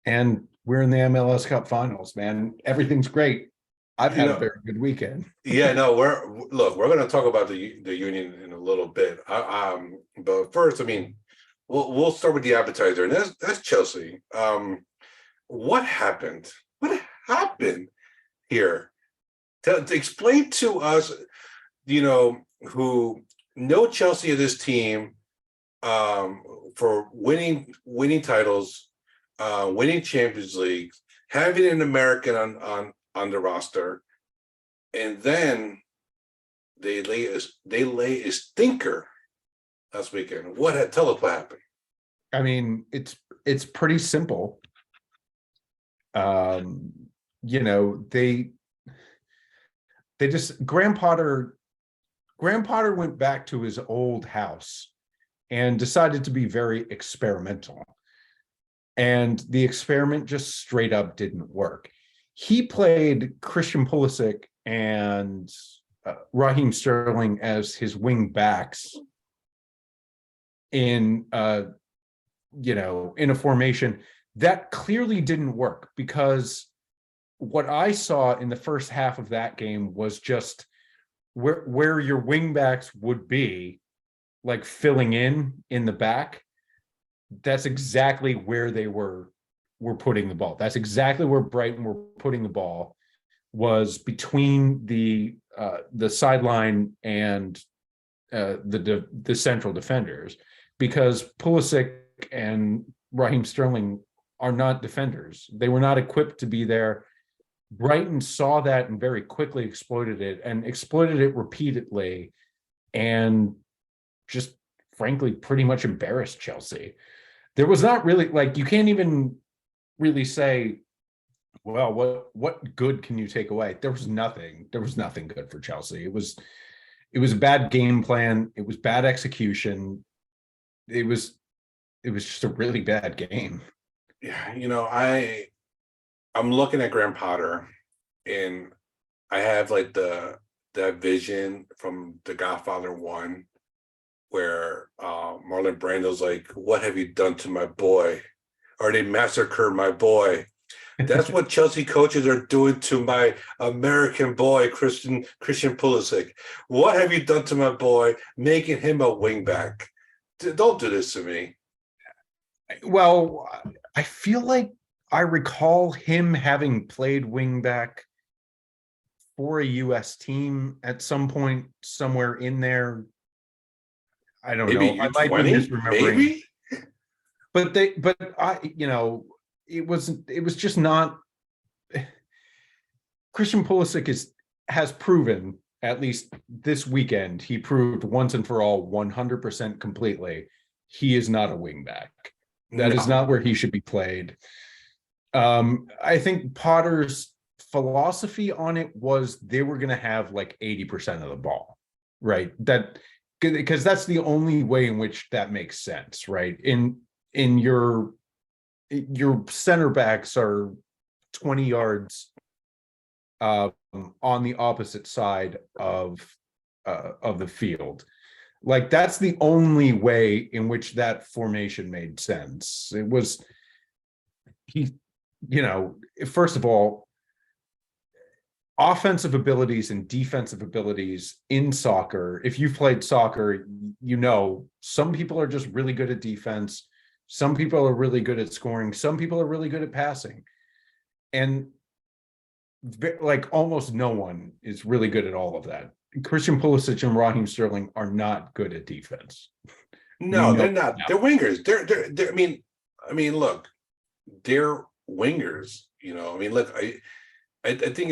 And we're in the MLS Cup Finals, man. Everything's great. I've had a very good weekend. Yeah, no, we're going to talk about the Union in a little bit. But first, we'll start with the appetizer, and that's Chelsea. What happened? What happened here? To explain to us, who know Chelsea as this team, for winning titles, winning Champions League, having an American on the roster, and then they lay a stinker last weekend. Tell us what happened? It's pretty simple. They just Graham Potter went back to his old house and decided to be very experimental. And the experiment just straight up didn't work. He played Christian Pulisic and Raheem Sterling as his wing backs in a formation that clearly didn't work, because what I saw in the first half of that game was just where your wing backs would be, like filling in the back. That's exactly where they were putting the ball. That's exactly where Brighton were putting the ball. was between the sideline and the central defenders, because Pulisic and Raheem Sterling are not defenders. They were not equipped to be there. Brighton saw that and very quickly exploited it repeatedly, and just frankly pretty much embarrassed Chelsea. There was not really, like, you can't even really say, well, what good can you take away? There was nothing good for Chelsea. It was a bad game plan. It was bad execution. It was just a really bad game. Yeah, I'm looking at Graham Potter, and I have like that vision from The Godfather 1, where Marlon Brando's like, "What have you done to my boy?" Or they massacred my boy. That's what Chelsea coaches are doing to my American boy, Christian Pulisic. What have you done to my boy, making him a wingback? Don't do this to me. Well, I feel like I recall him having played wingback for a US team at some point somewhere in there. I don't Maybe know. I might be U20, misremembering. maybe. But I, it was just not. Christian Pulisic has proven, at least this weekend, he proved once and for all, 100% completely, he is not a wingback. That is not where he should be played. I think Potter's philosophy on it was they were going to have like 80% of the ball, right? Because that's the only way in which that makes sense, right? In your center backs are 20 yards on the opposite side of the field. Like, that's the only way in which that formation made sense. It was, first of all, offensive abilities and defensive abilities in soccer. If you've played soccer, some people are just really good at defense. Some people are really good at scoring. Some people are really good at passing. And like almost no one is really good at all of that. Christian Pulisic and Raheem Sterling are not good at defense. No, they're not. They're wingers. They're I mean, look, they're wingers. Look, I think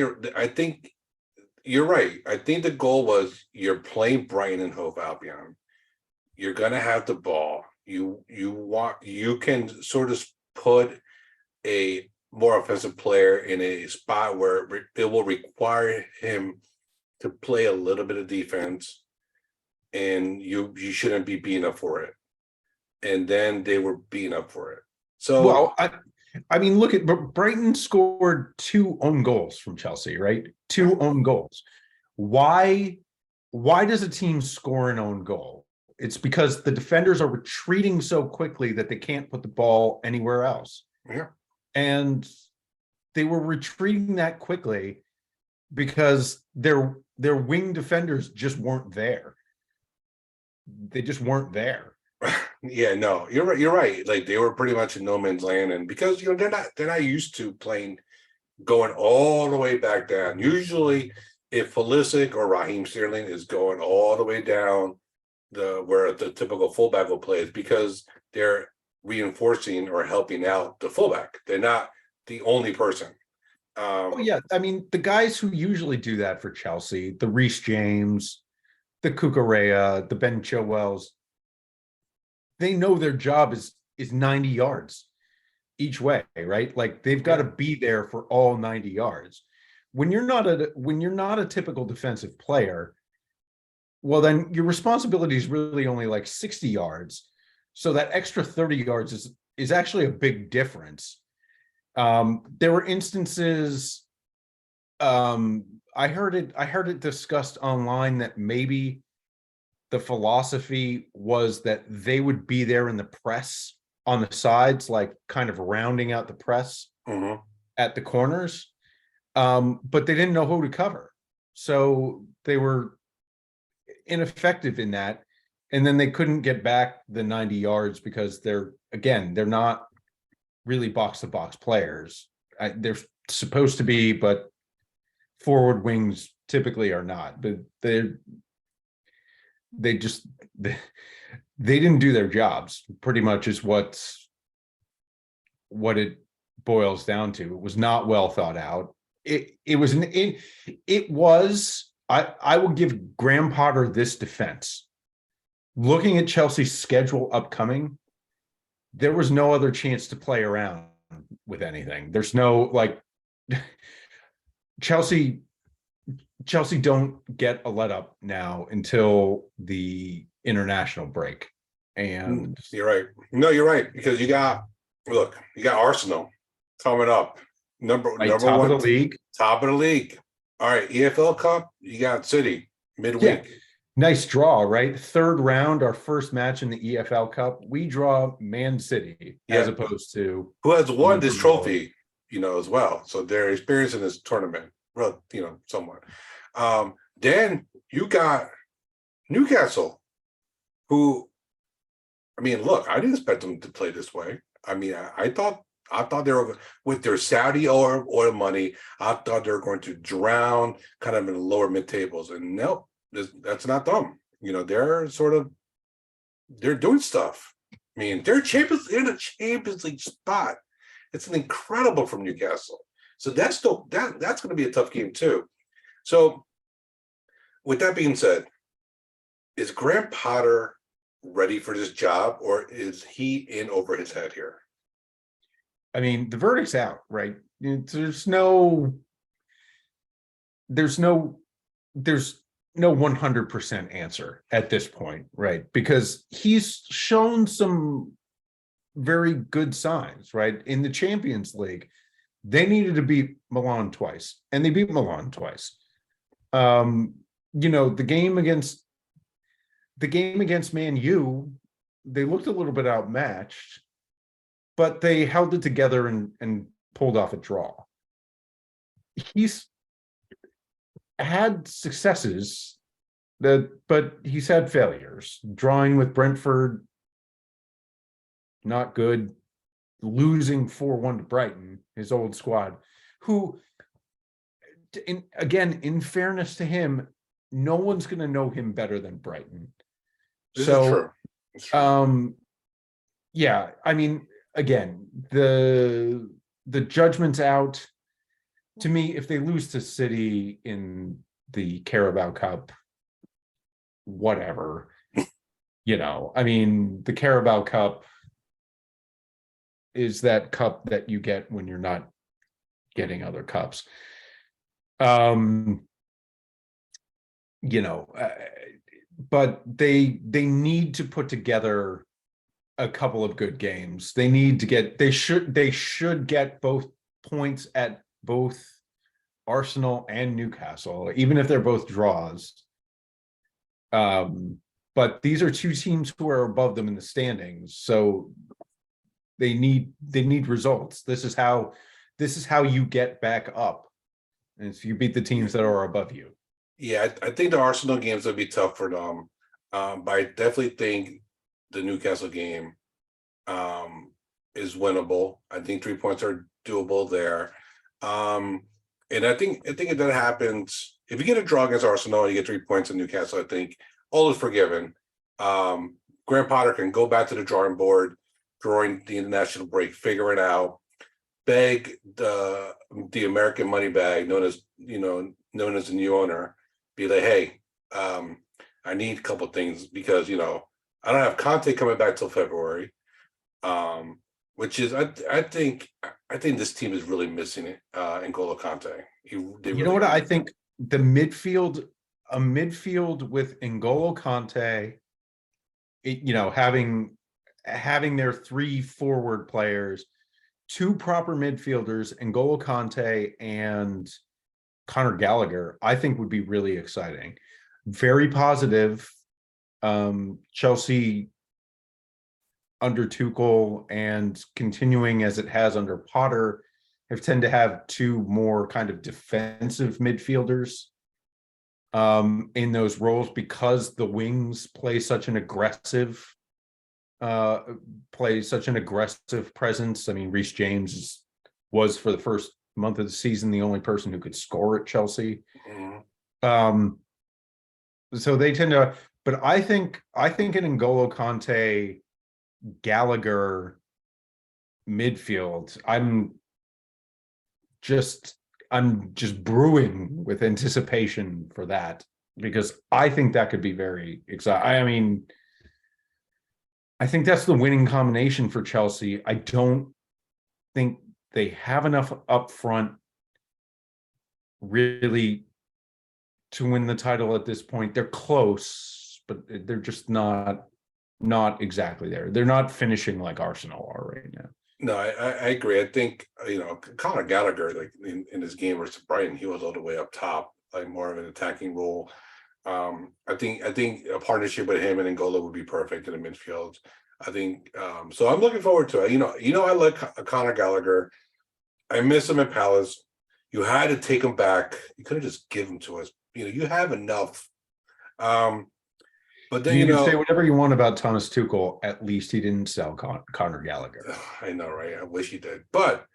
you're right. I think the goal was, you're playing Brighton and Hove Albion. You're gonna have the ball. You can sort of put a more offensive player in a spot where it will require him to play a little bit of defense, and you shouldn't be beating up for it. And then they were beating up for it. So, well, I mean, look at Brighton scored 2 own goals from Chelsea, right? 2 own goals. Why does a team score an own goal? It's because the defenders are retreating so quickly that they can't put the ball anywhere else. Yeah. And they were retreating that quickly because their wing defenders just weren't there. They just weren't there. Yeah, no, you're right. You're right. Like, they were pretty much in no man's land, and because they're not used to playing going all the way back down. Usually, if Pulisic or Raheem Sterling is going all the way down where the typical fullback will play, is because they're reinforcing or helping out the fullback. They're not the only person. Oh yeah, I mean, the guys who usually do that for Chelsea, the Reece James, the Cucurella, the Ben Chilwells, they know their job is 90 yards each way, right? Like, they've got to be there for all 90 yards. When you're not a typical defensive player, well, then your responsibility is really only like 60 yards. So that extra 30 yards is actually a big difference. There were instances, I heard it discussed online that maybe the philosophy was that they would be there in the press on the sides, like kind of rounding out the press at the corners. But they didn't know who to cover. So they were ineffective in that. And then they couldn't get back the 90 yards because they're not really box to box players. They're supposed to be, but forward wings typically are not, but they just they didn't do their jobs, pretty much is what it boils down to. It was not well thought out. It was I will give Graham Potter this defense. Looking at Chelsea's schedule upcoming, there was no other chance to play around with anything. There's no like Chelsea don't get a let up now until the international break. And You're right. No, you're right, because you got Arsenal coming up. Number top one, of the league. top of the league. All right, EFL Cup, you got City midweek. Yeah. Nice draw, right? Third round, our first match in the EFL Cup. We draw Man City as Yeah. opposed to Who has won this Liverpool. trophy, as well. So they're experiencing this tournament, well, somewhat. Then you got Newcastle, who, I mean, look, I didn't expect them to play this way. I mean, I thought they were, with their Saudi oil money, I thought they were going to drown kind of in the lower mid tables, and nope, that's not them. They're doing stuff. I mean, they're in a Champions League spot. It's an incredible from Newcastle. So that's going to be a tough game too. So with that being said, is Graham Potter ready for this job, or is he in over his head here? I mean, the verdict's out, right? There's no 100% answer at this point, right? Because he's shown some very good signs, right? In the Champions League, they needed to beat Milan twice, and they beat Milan twice. The game against Man U, they looked a little bit outmatched, but they held it together and pulled off a draw. He's had successes, but he's had failures. Drawing with Brentford, not good. Losing 4-1 to Brighton, his old squad, who, in fairness to him, no one's going to know him better than Brighton. This is true. It's true. Yeah, I mean, again, the judgment's out. To me, if they lose to City in the Carabao Cup, whatever, I mean, the Carabao Cup is that cup that you get when you're not getting other cups. But they need to put together a couple of good games. They should get both points at both Arsenal and Newcastle, even if they're both draws. But these are two teams who are above them in the standings, so they need results. This is how you get back up, and if you beat the teams that are above you. Yeah, I think the Arsenal games will be tough for them, but I definitely think the Newcastle game is winnable. I think 3 points are doable there, and I think if that happens, if you get a draw against Arsenal and you get 3 points in Newcastle, I think all is forgiven. Graham Potter can go back to the drawing board during the international break, figure it out, beg the American money bag, known as the new owner, be like, hey, I need a couple of things, because I don't have Conte coming back till February, which is I think this team is really missing it. N'Golo Conte. I think a midfield with N'Golo Conte, having their 3 forward players, 2 proper midfielders, N'Golo Conte and Conor Gallagher, I think would be really exciting. Very positive. Chelsea under Tuchel and continuing as it has under Potter have tend to have 2 more kind of defensive midfielders in those roles, because the wings play such an aggressive presence. I mean, Reece James was for the first month of the season, the only person who could score at Chelsea. Mhm. So they tend to, but I think an N'Golo Kante, Gallagher midfield, I'm just brewing with anticipation for that, because I think that could be very exciting. I mean, I think that's the winning combination for Chelsea. I don't think they have enough up front really to win the title at this point. They're close, but they're just not exactly there. They're not finishing like Arsenal are right now. No, I agree. I think, Conor Gallagher, like in his game versus Brighton, he was all the way up top, like more of an attacking role. I think a partnership with him and N'Golo would be perfect in the midfield. I think so. I'm looking forward to it. I like Conor Gallagher. I miss him at Palace. You had to take him back. You could have just given him to us. You have enough. But then You can say whatever you want about Thomas Tuchel. At least he didn't sell Conor Gallagher. I know, right? I wish he did. But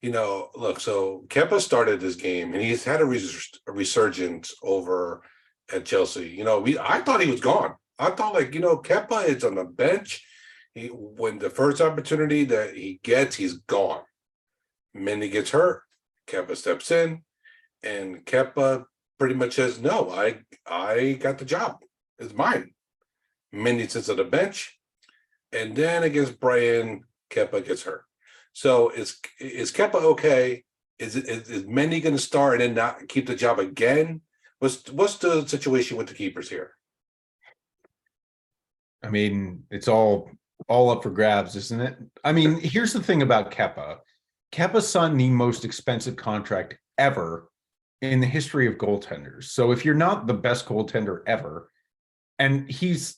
look. So Kepa started this game, and he's had a resurgence over at Chelsea. I thought he was gone. I thought Kepa is on the bench. When the first opportunity that he gets, he's gone. Mendy gets hurt. Kepa steps in, and Kepa pretty much says, "No, I got the job. It's mine." Mendy sits on the bench, and then against Brighton, Kepa gets hurt. So is Kepa okay? Is Mendy going to start and then not keep the job again? What's the situation with the keepers here? I mean, it's all up for grabs, isn't it? I mean, here's the thing about Kepa. Kepa signed the most expensive contract ever in the history of goaltenders. So if you're not the best goaltender ever, and he's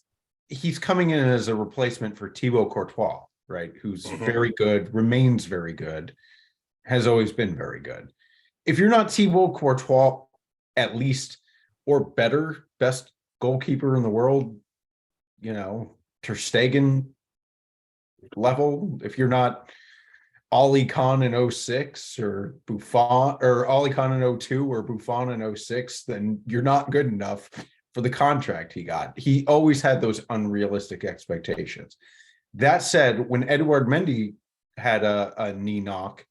coming in as a replacement for Thibaut Courtois, right? Who's very good, remains very good, has always been very good. If you're not Thibaut Courtois, at least, or better, best goalkeeper in the world, Ter Stegen level, if you're not Oli Khan in 06 or Buffon, or Oli Khan in 02 or Buffon in 06, then you're not good enough for the contract he got. He always had those unrealistic expectations. That said, when Edouard Mendy had a knee knock,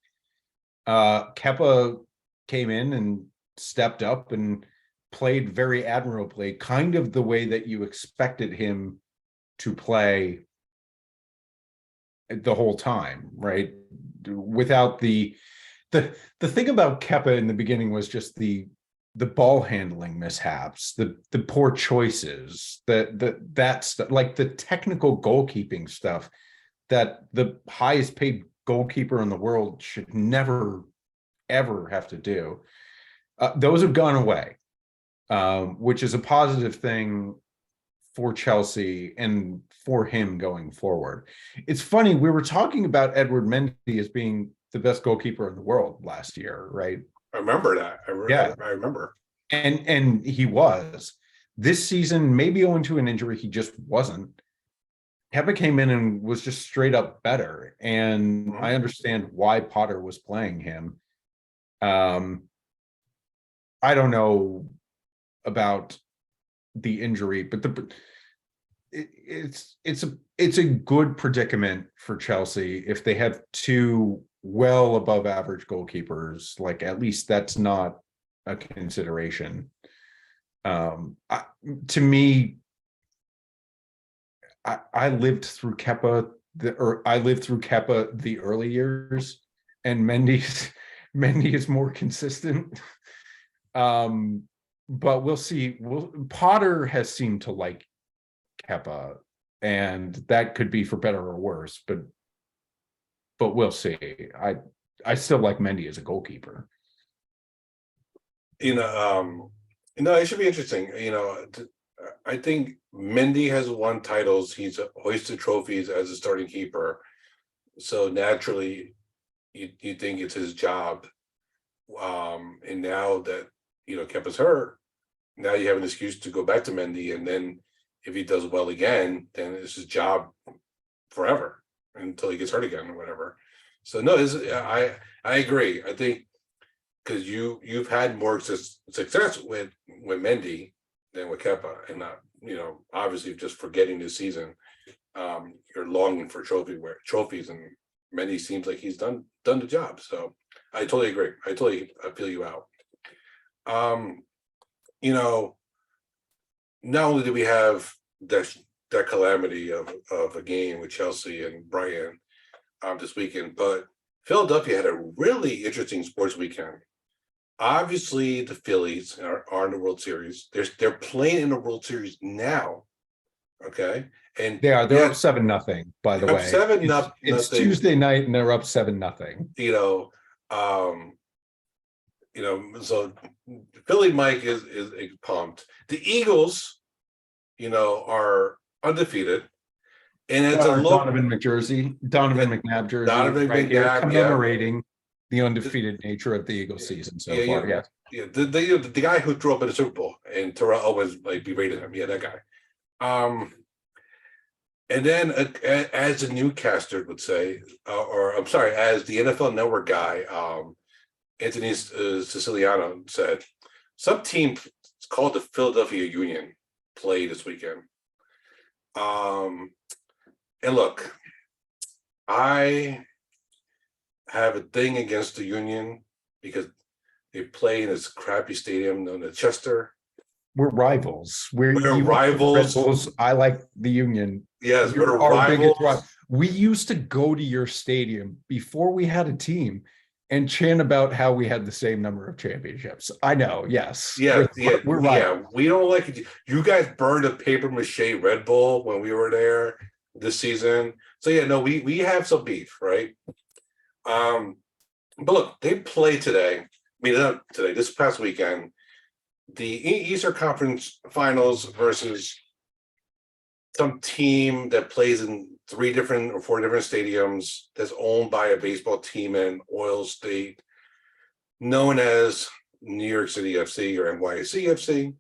Kepa came in and stepped up and played very admirably, kind of the way that you expected him to play the whole time, right? Without the thing about Kepa in the beginning was just the ball handling mishaps, the poor choices, that's like the technical goalkeeping stuff that the highest paid goalkeeper in the world should never ever have to do. Those have gone away, which is a positive thing for Chelsea and for him going forward. It's funny, we were talking about Edouard Mendy as being the best goalkeeper in the world last year, right? I remember that. I remember. And he was. This season, maybe owing to an injury, he just wasn't. Kepa came in and was just straight up better. And I understand why Potter was playing him. I don't know about the injury, but it's a good predicament for Chelsea if they have two well above average goalkeepers. Like, at least that's not a consideration. To me, I lived through Kepa the early years, and Mendy is more consistent. But we'll see. Potter has seemed to like Kepa, and that could be for better or worse, but we'll see. I still like Mendy as a goalkeeper. It should be interesting. I think Mendy has won titles. He's hoisted trophies as a starting keeper. So naturally, you think it's his job. And now that, Kepa's hurt, now you have an excuse to go back to Mendy. And then if he does well again, then it's his job forever until he gets hurt again or whatever. So no, I agree. I think because you've had more success with Mendy than with Kepa, and not, obviously just forgetting this season. You're longing for trophies, and Mendy seems like he's done the job. So I totally agree. I feel you out. Not only do we have that calamity of a game with Chelsea and Brighton this weekend, but Philadelphia had a really interesting sports weekend. Obviously, the Phillies are in the World Series. They're playing in the World Series now. Okay, and They're up 7-0, by the up way. 7-0. It's Tuesday night and they're up 7-0. So Philly Mike is pumped. The Eagles, are undefeated. And it's Donovan McNabb jersey. Donovan right here, McNabb, commemorating the undefeated nature of the Eagles season so far. Yeah. Yeah, the guy who threw up in the Super Bowl, and Terrell Owens berated him. Yeah, that guy. And then as the newscaster would say, or I'm sorry, as the NFL Network guy, Anthony Siciliano said, some team called the Philadelphia Union play this weekend. And look, I have a thing against the Union because they play in this crappy stadium known as Chester. We're rivals. We're you like the rivals. Red Bulls, I like the Union. Yes, You're we're our biggest rivals. rival. We used to go to your stadium before we had a team and chant about how we had the same number of championships. I know, yes. Yeah, we're right. Yeah, we don't like it. You guys burned a paper mache Red Bull when we were there this season. So yeah, no, we have some beef, right? But look, they play today. I mean, not today, this past weekend, the Eastern Conference Finals versus some team that plays in 3 different or 4 different stadiums that's owned by a baseball team in Oil State, known as New York City FC or NYC FC.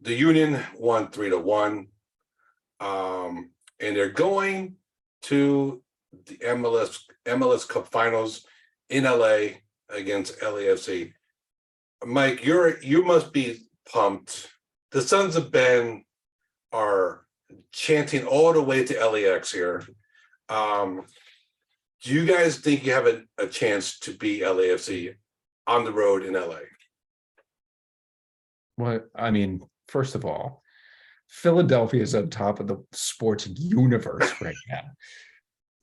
The Union won 3-1. And they're going to the MLS Cup Finals in LA against LAFC. Mike, you must be pumped. The Sons of Ben are chanting all the way to LAX here. Do you guys think you have a chance to beat LAFC on the road in LA? Well, I mean, first of all, Philadelphia is on top of the sports universe right now.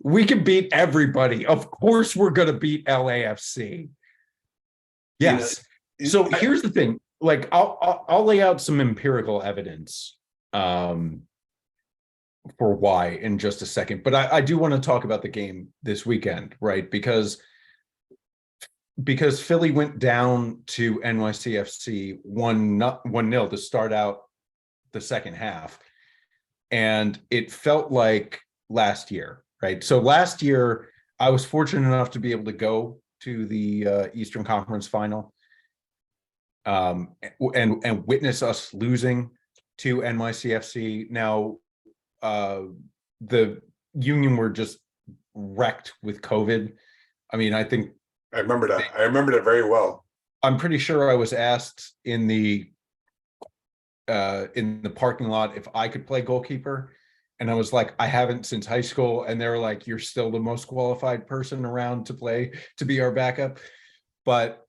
We can beat everybody. Of course, we're going to beat LAFC. Yes. So here's the thing. I'll lay out some empirical evidence for why in just a second. But I do want to talk about the game this weekend, right? Because Philly went down to NYCFC 1-0 to start out the second half. And it felt like last year, right? So last year, I was fortunate enough to be able to go to the Eastern Conference Final and witness us losing to NYCFC. Now, the Union were just wrecked with COVID. I mean, I think I remember that. I remember that very well. I'm pretty sure I was asked in the parking lot if I could play goalkeeper, and I was like, I haven't since high school. And they were like, you're still the most qualified person around to be our backup. But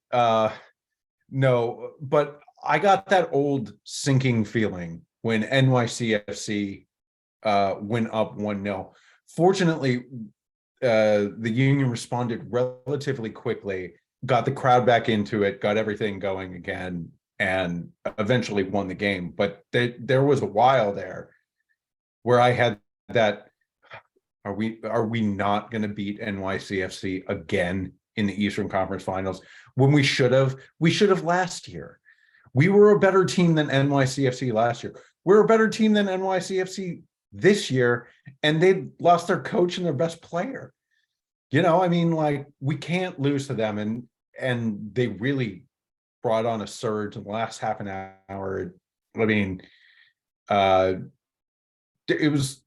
no, but I got that old sinking feeling when NYCFC went up 1-0. Fortunately, the Union responded relatively quickly, got the crowd back into it, got everything going again, and eventually won the game. But there was a while there where I had that, are we not going to beat NYCFC again in the Eastern Conference Finals when we should have last year. We were a better team than NYCFC last year. We're a better team than NYCFC this year, and they lost their coach and their best player. I mean, we can't lose to them, and they really brought on a surge in the last half an hour. I mean, it was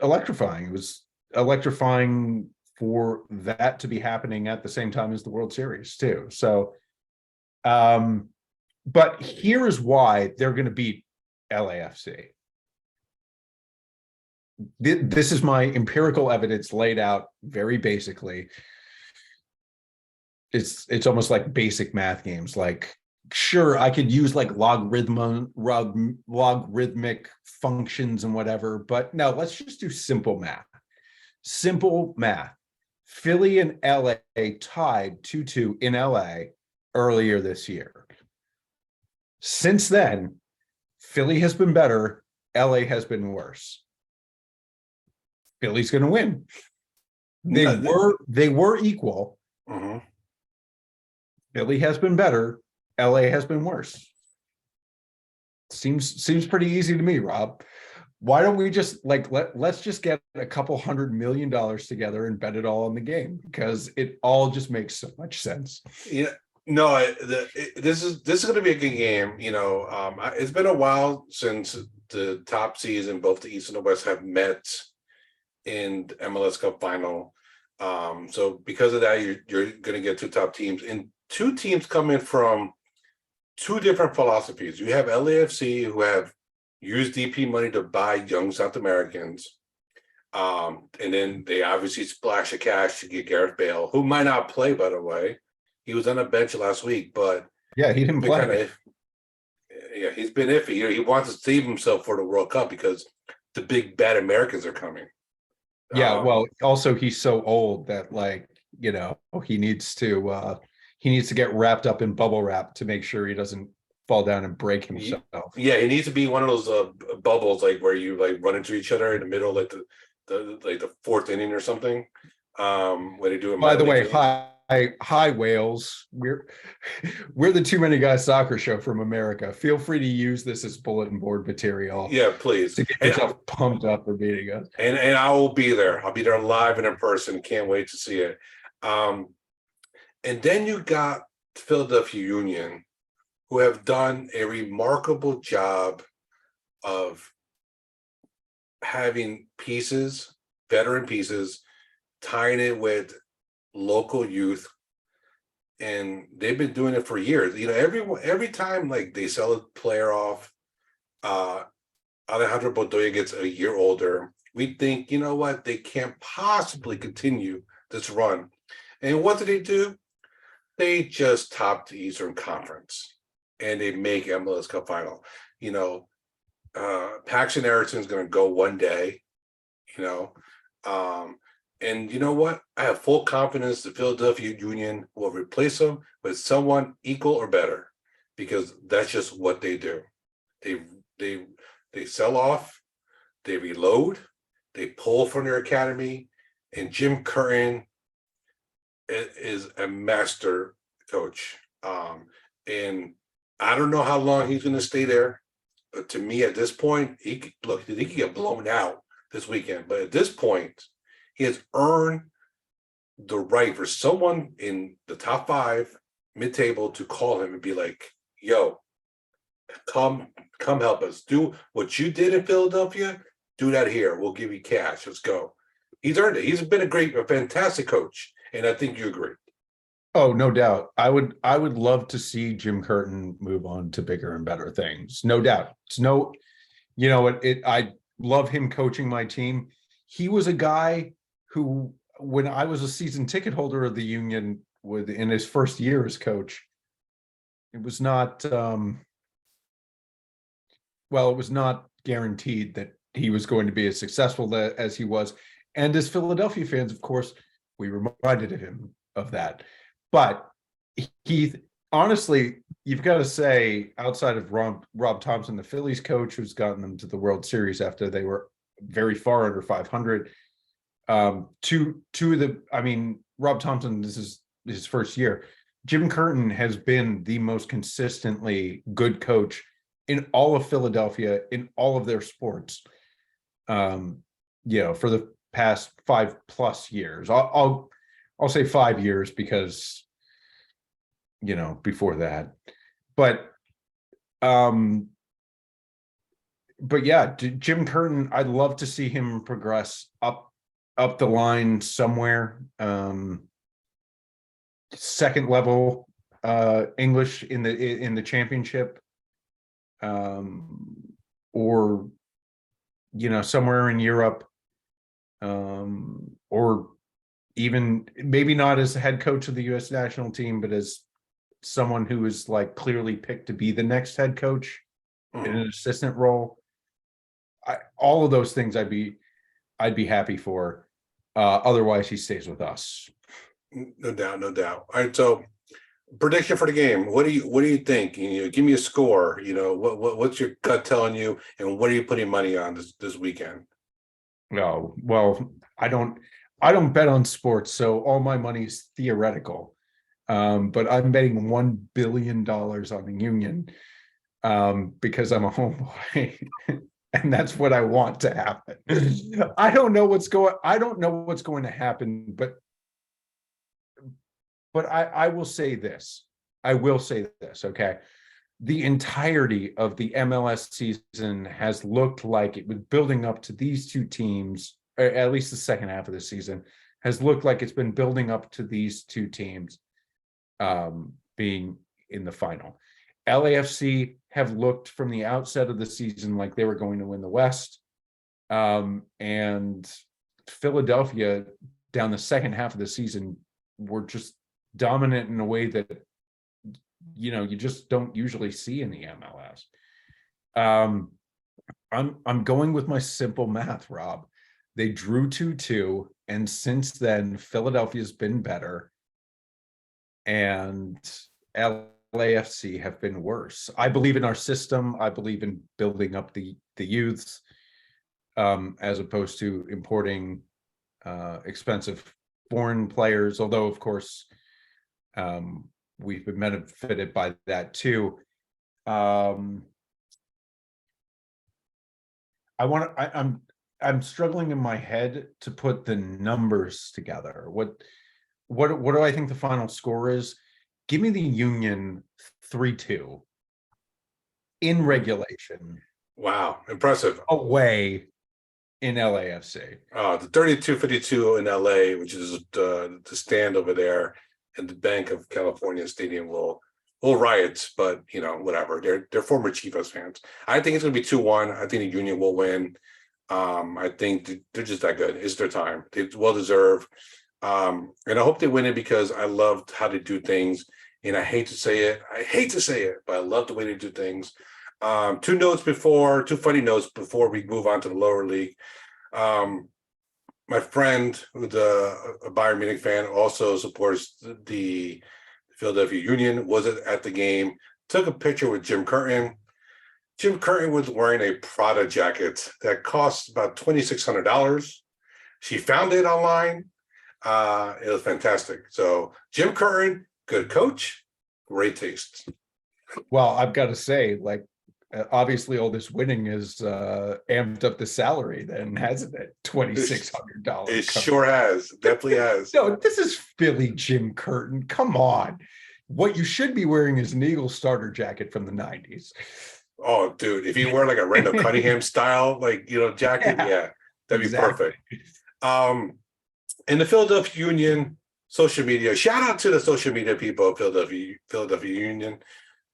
electrifying. It was electrifying for that to be happening at the same time as the World Series too. So, but here's why they're going to beat LAFC. This is my empirical evidence laid out very basically. It's almost like basic math games. Like, sure, I could use like logarithmic functions and whatever, but no, let's just do simple math. Simple math. Philly and LA tied 2-2 in LA earlier this year. Since then, Philly has been better, LA has been worse. Philly's going to win. They were equal. Mhm. Philly has been better, LA has been worse. Seems pretty easy to me, Rob. Why don't we just let's just get a couple $100 million together and bet it all on the game, because it all just makes so much sense. Yeah, no, this is going to be a good game. You know, it's been a while since the top seeds in both the East and the West have met in the MLS Cup final. So because of that, you're going to get two top teams, and two teams coming from two different philosophies. You have LAFC, who have used DP money to buy young South Americans. And then they obviously splash the cash to get Gareth Bale, who might not play, by the way. He was on the bench last week, but Yeah, he didn't play. Yeah, he's been iffy. You know, he wants to save himself for the World Cup because the big bad Americans are coming. Yeah, well, also he's so old that, like, you know, he needs to get wrapped up in bubble wrap to make sure he doesn't fall down and break himself. Yeah, he needs to be one of those bubbles, like where you like run into each other in the middle, like the fourth inning or something. When they do it. By the way, hi Wales. We're the Too Many Guys soccer show from America. Feel free to use this as bulletin board material. Yeah, please. To get yourself pumped up for beating us. And I will be there. I'll be there live and in person. Can't wait to see it. And then you got Philadelphia Union, who have done a remarkable job of having pieces, veteran pieces, tying it with local youth, and they've been doing it for years. You know, every time like they sell a player off, Alejandro Bedoya gets a year older, we think, you know what, they can't possibly continue this run. And what do? They just topped the Eastern Conference and they make MLS Cup final. You know, Paxton Erickson's going to go one day, you know. And you know what? I have full confidence the Philadelphia Union will replace him with someone equal or better, because that's just what they do. They sell off, they reload, they pull from their academy, and Jim Curtin is a master coach. And I don't know how long he's going to stay there, but to me at this point, he could get blown out this weekend. But at this point, he has earned the right for someone in the top five, mid-table, to call him and be like, yo, come help us. Do what you did in Philadelphia, do that here. We'll give you cash. Let's go. He's earned it. He's been a fantastic coach. And I think you agree. Oh, no doubt. I would love to see Jim Curtin move on to bigger and better things. No doubt. I love him coaching my team. He was a guy who, when I was a season ticket holder of the Union in his first year as coach, it was not guaranteed that he was going to be as successful as he was. And as Philadelphia fans, of course, we reminded him of that. But he honestly, you've got to say, outside of Rob Thompson, the Phillies coach, who's gotten them to the World Series after they were very far under 500, Rob Thompson, this is his first year. Jim Curtin has been the most consistently good coach in all of Philadelphia, in all of their sports, for the past 5+ years. I'll say 5 years because, before that, but yeah, Jim Curtin, I'd love to see him progress up up the line somewhere. Second level English in the championship, or somewhere in Europe, or even maybe not as the head coach of the U.S. national team, but as someone who is like clearly picked to be the next head coach in an assistant role. All of those things I'd be happy for. Otherwise, he stays with us. No doubt, no doubt. All right, so prediction for the game. What do you think? Give me a score. What's your gut telling you, and what are you putting money on this weekend? No, well, I don't bet on sports, so all my money is theoretical. But I'm betting $1 billion on the Union, because I'm a homeboy. And that's what I want to happen. I don't know what's going to happen, but I will say this. Okay. The entirety of the MLS season has looked like it was building up to these two teams, or at least the second half of the season has looked like it's been building up to these two teams being in the final. LAFC have looked from the outset of the season like they were going to win the West. And Philadelphia down the second half of the season were just dominant in a way that you just don't usually see in the MLS. I'm going with my simple math, Rob. They drew 2-2, and since then Philadelphia's been better and LAFC have been worse. I believe in our system. I believe in building up the youths, as opposed to importing expensive foreign players, although of course we've been benefited by that too. I'm struggling in my head to put the numbers together. What do I think the final score is? Give me the Union 3-2 in regulation. Wow, impressive. Away in LAFC. The 32-52 in LA, which is the stand over there at the Bank of California Stadium, will riot, but whatever. They're former Chivas fans. I think it's going to be 2-1. I think the Union will win. I think they're just that good. It's their time. It's well deserved. And I hope they win it because I loved how they do things. And I hate to say it, but I love the way they do things. Two funny notes before we move on to the lower league. My friend, who's a Bayern Munich fan, also supports the Philadelphia Union, was at the game, took a picture with Jim Curtin. Jim Curtin was wearing a Prada jacket that cost about $2,600. She found it online. It was fantastic. So Jim Curtin, good coach, great taste. Well, I've got to say, obviously all this winning has amped up the salary then, hasn't it? $2,600. It sure has. Definitely has. No, this is Philly Jim Curtin. Come on. What you should be wearing is an Eagle starter jacket from the 90s. Oh, dude, if you wear like a Randall Cunningham style, jacket, yeah, that'd be perfect. In the Philadelphia Union social media, shout out to the social media people of Philadelphia Union.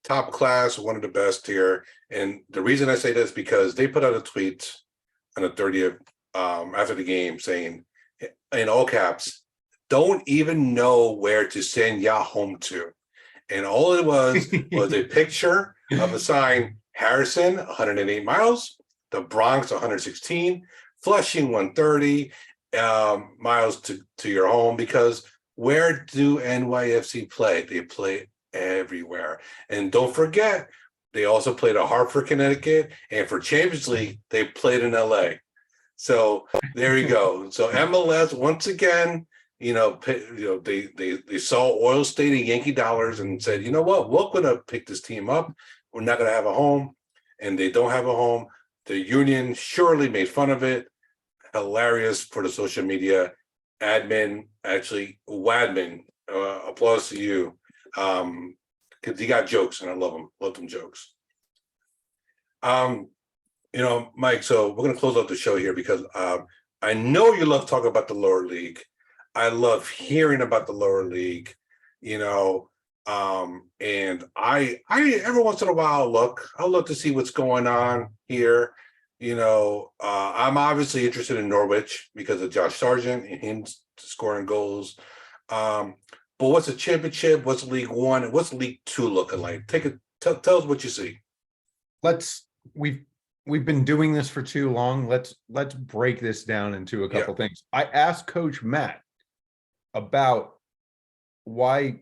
Top class, one of the best here. And the reason I say this because they put out a tweet on the 30th after the game saying, in all caps, don't even know where to send ya home to. And all it was a picture of a sign, Harrison, 108 miles, the Bronx, 116, Flushing, 130 miles to your home, because where do NYFC play? They play everywhere. And don't forget, they also played at Hartford, Connecticut, and for Champions League, they played in LA. So there you go. So MLS, once again, they saw oil stated Yankee dollars and said, you know what, we're going to pick this team up. We're not going to have a home, and they don't have a home. The Union surely made fun of it. Hilarious for the social media admin, actually, Wadman. Applause to you, because he got jokes, and I love them jokes. Mike. So we're going to close out the show here because I know you love talking about the lower league. I love hearing about the lower league, you know. And I every once in a while I'll look to see what's going on here. You know, I'm obviously interested in Norwich because of Josh Sargent and him scoring goals. But what's the championship? What's League One? And what's League Two looking like? Tell us what you see. We've been doing this for too long. Let's break this down into a couple things. I asked Coach Matt about why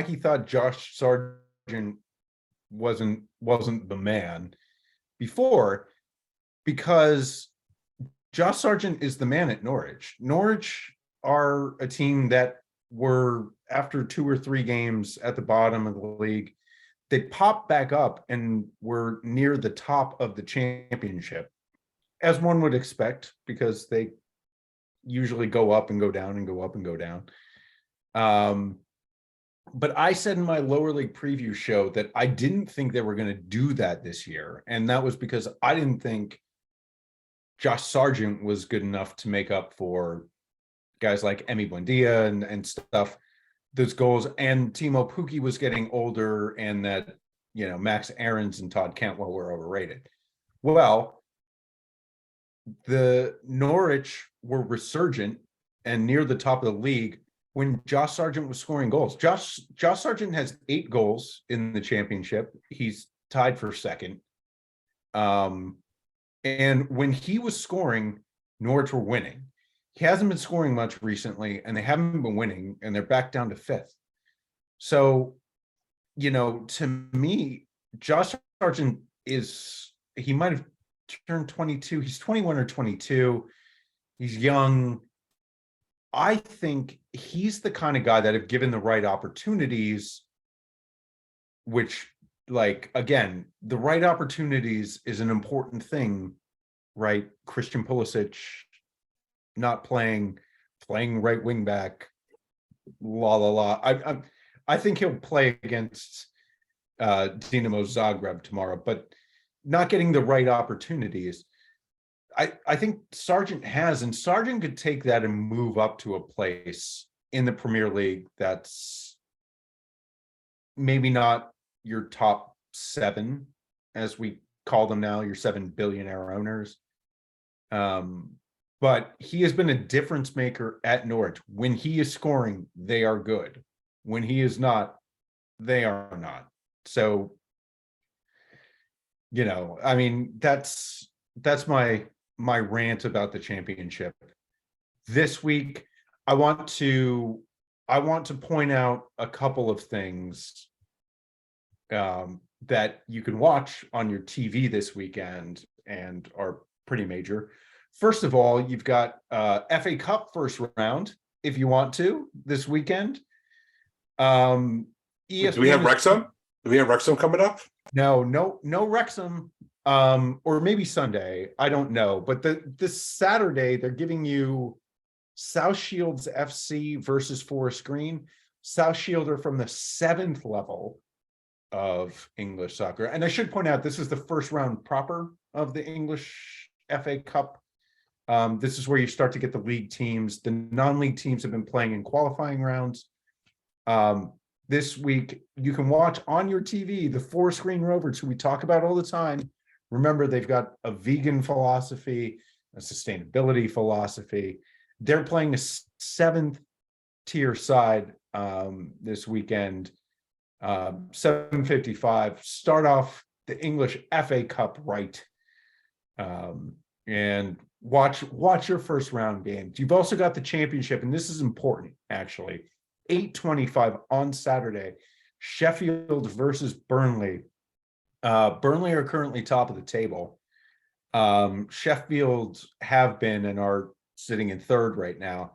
he thought Josh Sargent wasn't the man before, because Josh Sargent is the man at Norwich. Norwich are a team that were, after 2 or 3 games at the bottom of the league, they popped back up and were near the top of the championship, as one would expect, because they usually go up and go down and go up and go down. But I said in my lower league preview show that I didn't think they were going to do that this year. And that was because I didn't think Josh Sargent was good enough to make up for guys like Emi Buendia and stuff, those goals. And Timo Pukki was getting older, and that, you know, Max Aarons and Todd Cantwell were overrated. Well, the Norwich were resurgent and near the top of the league when Josh Sargent was scoring goals. Josh Sargent has 8 goals in the championship. He's tied for second. And when he was scoring, Norwich were winning. He hasn't been scoring much recently, and they haven't been winning, and they're back down to 5th. So, you know, to me, Josh Sargent he might have turned 22. He's 21 or 22. He's young. I think he's the kind of guy that, if given the right opportunities, which, like, again, the right opportunities is an important thing, right? Christian Pulisic not playing right wing back, I think he'll play against Dinamo Zagreb tomorrow, but not getting the right opportunities. I think Sargent has, and Sargent could take that and move up to a place in the Premier League that's maybe not your top 7, as we call them now, your 7 billionaire owners. But he has been a difference maker at Norwich. When he is scoring, they are good. When he is not, they are not. So, you know, I mean, that's my rant about the championship. This week, I want to point out a couple of things that you can watch on your TV this weekend and are pretty major. First of all, you've got FA Cup first round, if you want to, this weekend. ESPN, Do we have Wrexham? Do we have Wrexham coming up? No Wrexham. Or maybe Sunday, I don't know. But this Saturday, they're giving you South Shields FC versus Forest Green. South Shield are from the 7th level of English soccer. And I should point out, this is the first round proper of the English FA Cup. This is where you start to get the league teams. The non-league teams have been playing in qualifying rounds. This week, you can watch on your TV the Forest Green Rovers, who we talk about all the time. Remember, they've got a vegan philosophy, a sustainability philosophy. They're playing a 7th tier side this weekend. 7:55. Start off the English FA Cup right, and watch your first round games. You've also got the championship, and this is important actually. 8:25 on Saturday, Sheffield versus Burnley. Burnley are currently top of the table. Sheffield have been and are sitting in 3rd right now.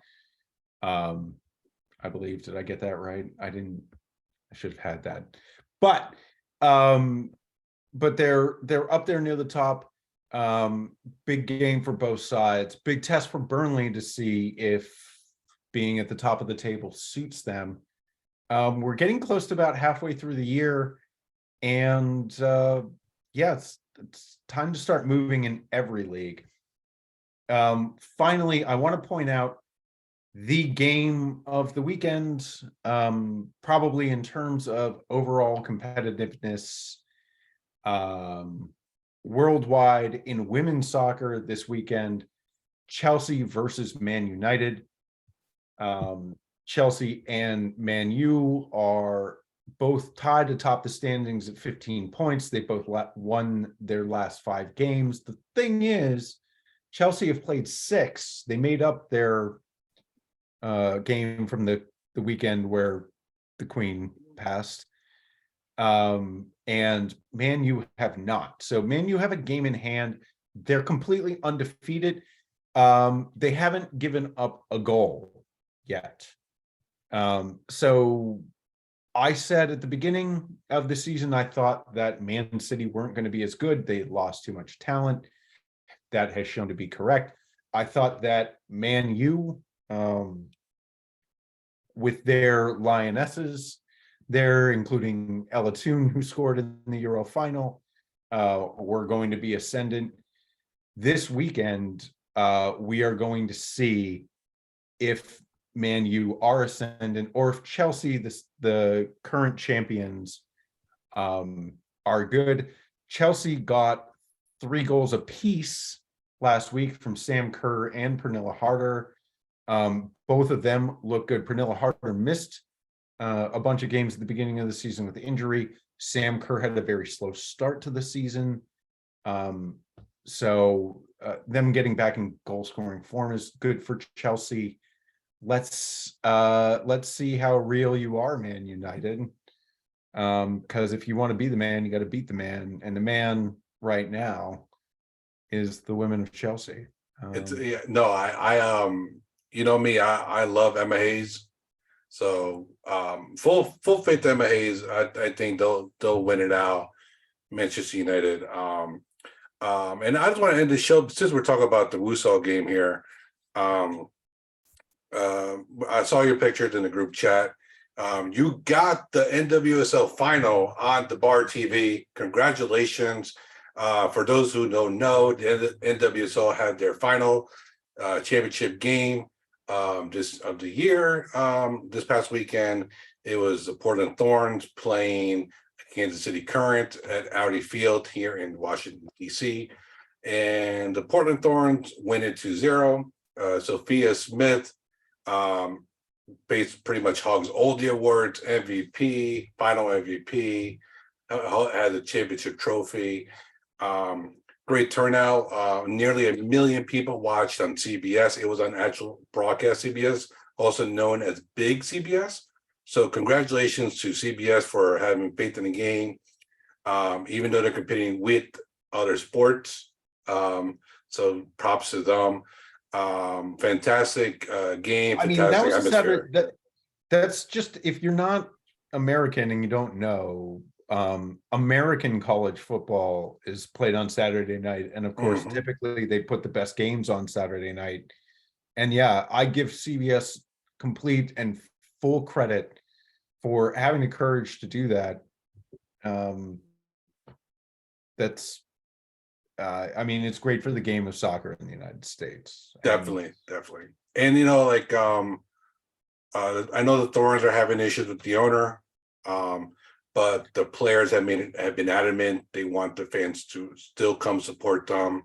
I believe. Did I get that right? I didn't. I should have had that. But they're up there near the top. Big game for both sides. Big test for Burnley to see if being at the top of the table suits them. We're getting close to about halfway through the year. And it's time to start moving in every league. Finally, I want to point out the game of the weekend, probably in terms of overall competitiveness, worldwide in women's soccer this weekend, Chelsea versus Man United. Chelsea and Man U are both tied atop the standings at 15 points. They both won their last 5 games. The thing is, Chelsea have played 6. They made up their game from the weekend where the Queen passed. And Man U have not. So Man U have a game in hand. They're completely undefeated. They haven't given up a goal yet. So I said at the beginning of the season, I thought that Man City weren't going to be as good. They lost too much talent. That has shown to be correct. I thought that Man U, with their Lionesses there, including Ella Toon, who scored in the Euro final, were going to be ascendant. This weekend, we are going to see if Man U are ascendant or if Chelsea, the current champions, are good. Chelsea got 3 goals apiece last week from Sam Kerr and Pernilla Harder. Both of them look good. Pernilla Harder missed a bunch of games at the beginning of the season with injury. Sam Kerr had a very slow start to the season. So them getting back in goal scoring form is good for Chelsea. Let's see how real you are, Man United. Because if you want to be the man, you got to beat the man, and the man right now is the women of Chelsea. I you know me, I love Emma Hayes. So full faith Emma Hayes. I think they'll win it out, Manchester United. And I just want to end the show since we're talking about the Wusal game here. I saw your pictures in the group chat. You got the NWSL final on the Bar TV. Congratulations. For those who don't know, the NWSL had their final championship game this of the year. This past weekend, it was the Portland Thorns playing Kansas City Current at Audi Field here in Washington, D.C. And the Portland Thorns win it 2-0. Sophia Smith pretty much hogs all the awards, MVP, final MVP, had the championship trophy. Great turnout. Nearly 1 million people watched on CBS. It was on actual broadcast CBS, also known as Big CBS. So congratulations to CBS for having faith in the game, even though they're competing with other sports. So props to them. Fantastic game. I mean, that was a Saturday. That's just, if you're not American and you don't know, American college football is played on Saturday night, and of course, typically they put the best games on Saturday night. And yeah, I give CBS complete and full credit for having the courage to do that. That's I mean, it's great for the game of soccer in the United States. Definitely. And you know, like I know the Thorns are having issues with the owner, but the players have been adamant they want the fans to still come support them.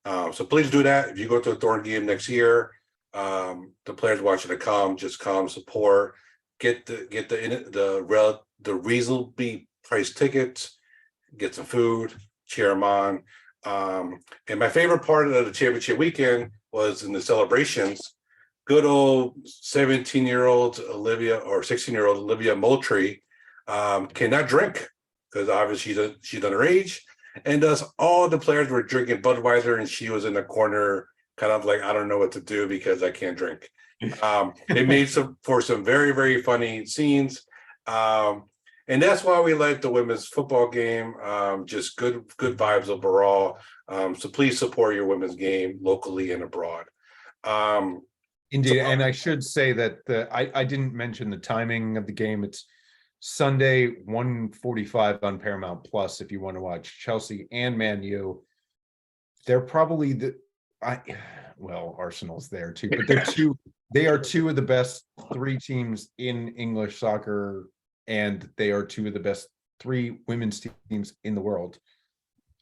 So please do that. If you go to a Thorn game next year, the players want you to come. Just come support. Get the reasonably priced tickets. Get some food. Cheer them on. And my favorite part of the championship weekend was in the celebrations. Good old 17-year-old Olivia or 16-year-old Olivia Moultrie cannot drink because obviously she's underage, and thus all the players were drinking Budweiser, and she was in the corner, kind of like, I don't know what to do because I can't drink. It made for some very, very funny scenes. And that's why we like the women's football game. Just good vibes overall. So please support your women's game locally and abroad. Indeed, and I should say that I didn't mention the timing of the game. It's Sunday, 1:45 on Paramount Plus. If you want to watch Chelsea and Man U, they're probably well, Arsenal's there too, but they are two of the best three teams in English soccer, and they are two of the best three women's teams in the world.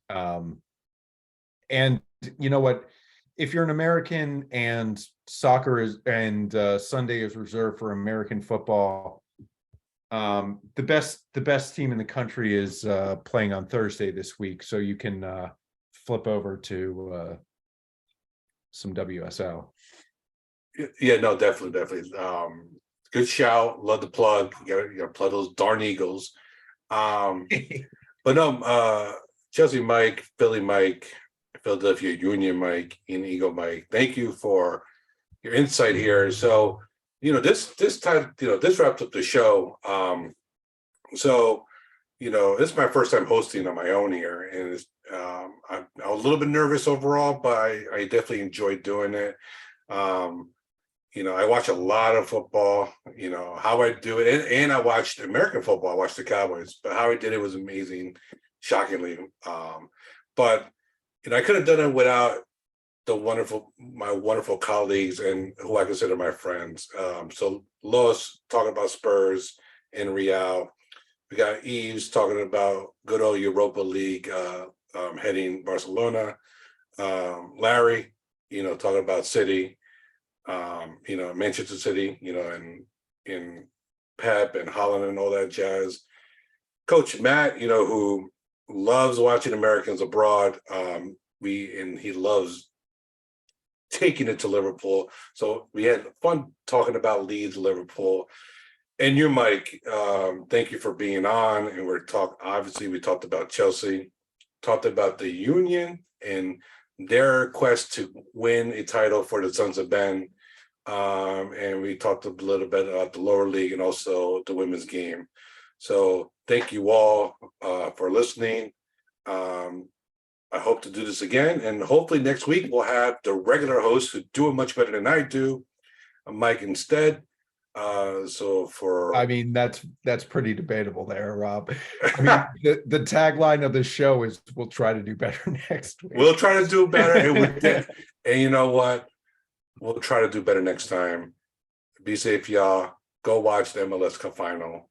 And you know what? If you're an American and soccer is and Sunday is reserved for American football, the best team in the country is playing on Thursday this week, so you can flip over to some WSL. Yeah, no, definitely. Good shout. Love the plug. You gotta plug those darn Eagles. But no, Chelsea Mike, Philly Mike, Philadelphia Union Mike, and Eagle Mike, thank you for your insight here. So, this time, this wraps up the show. So, this is my first time hosting on my own here, and it's, I'm a little bit nervous overall, but I definitely enjoyed doing it. I watch a lot of football, how I do it. And I watched American football. I watched the Cowboys, but how I did it was amazing, shockingly. But, I could have done it without my wonderful colleagues and who I consider my friends. So Los talking about Spurs and Real. We got Eves talking about good old Europa League, heading Barcelona. Larry, talking about City. Manchester City, and in Pep and Holland and all that jazz. Coach Matt, who loves watching Americans abroad. He loves taking it to Liverpool. So we had fun talking about Leeds, Liverpool. And you, Mike, thank you for being on. And obviously we talked about Chelsea, talked about the Union and their quest to win a title for the Sons of Ben. And we talked a little bit about the lower league and also the women's game. So thank you all for listening. I hope to do this again. And hopefully next week we'll have the regular hosts who do it much better than I do, Mike instead. I mean, that's pretty debatable there, Rob. I mean, the tagline of the show is we'll try to do better next week. We'll try to do better. And you know what? We'll try to do better next time. Be safe, y'all. Go watch the MLS Cup final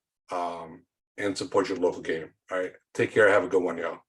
and support your local game. All right. Take care. Have a good one, y'all.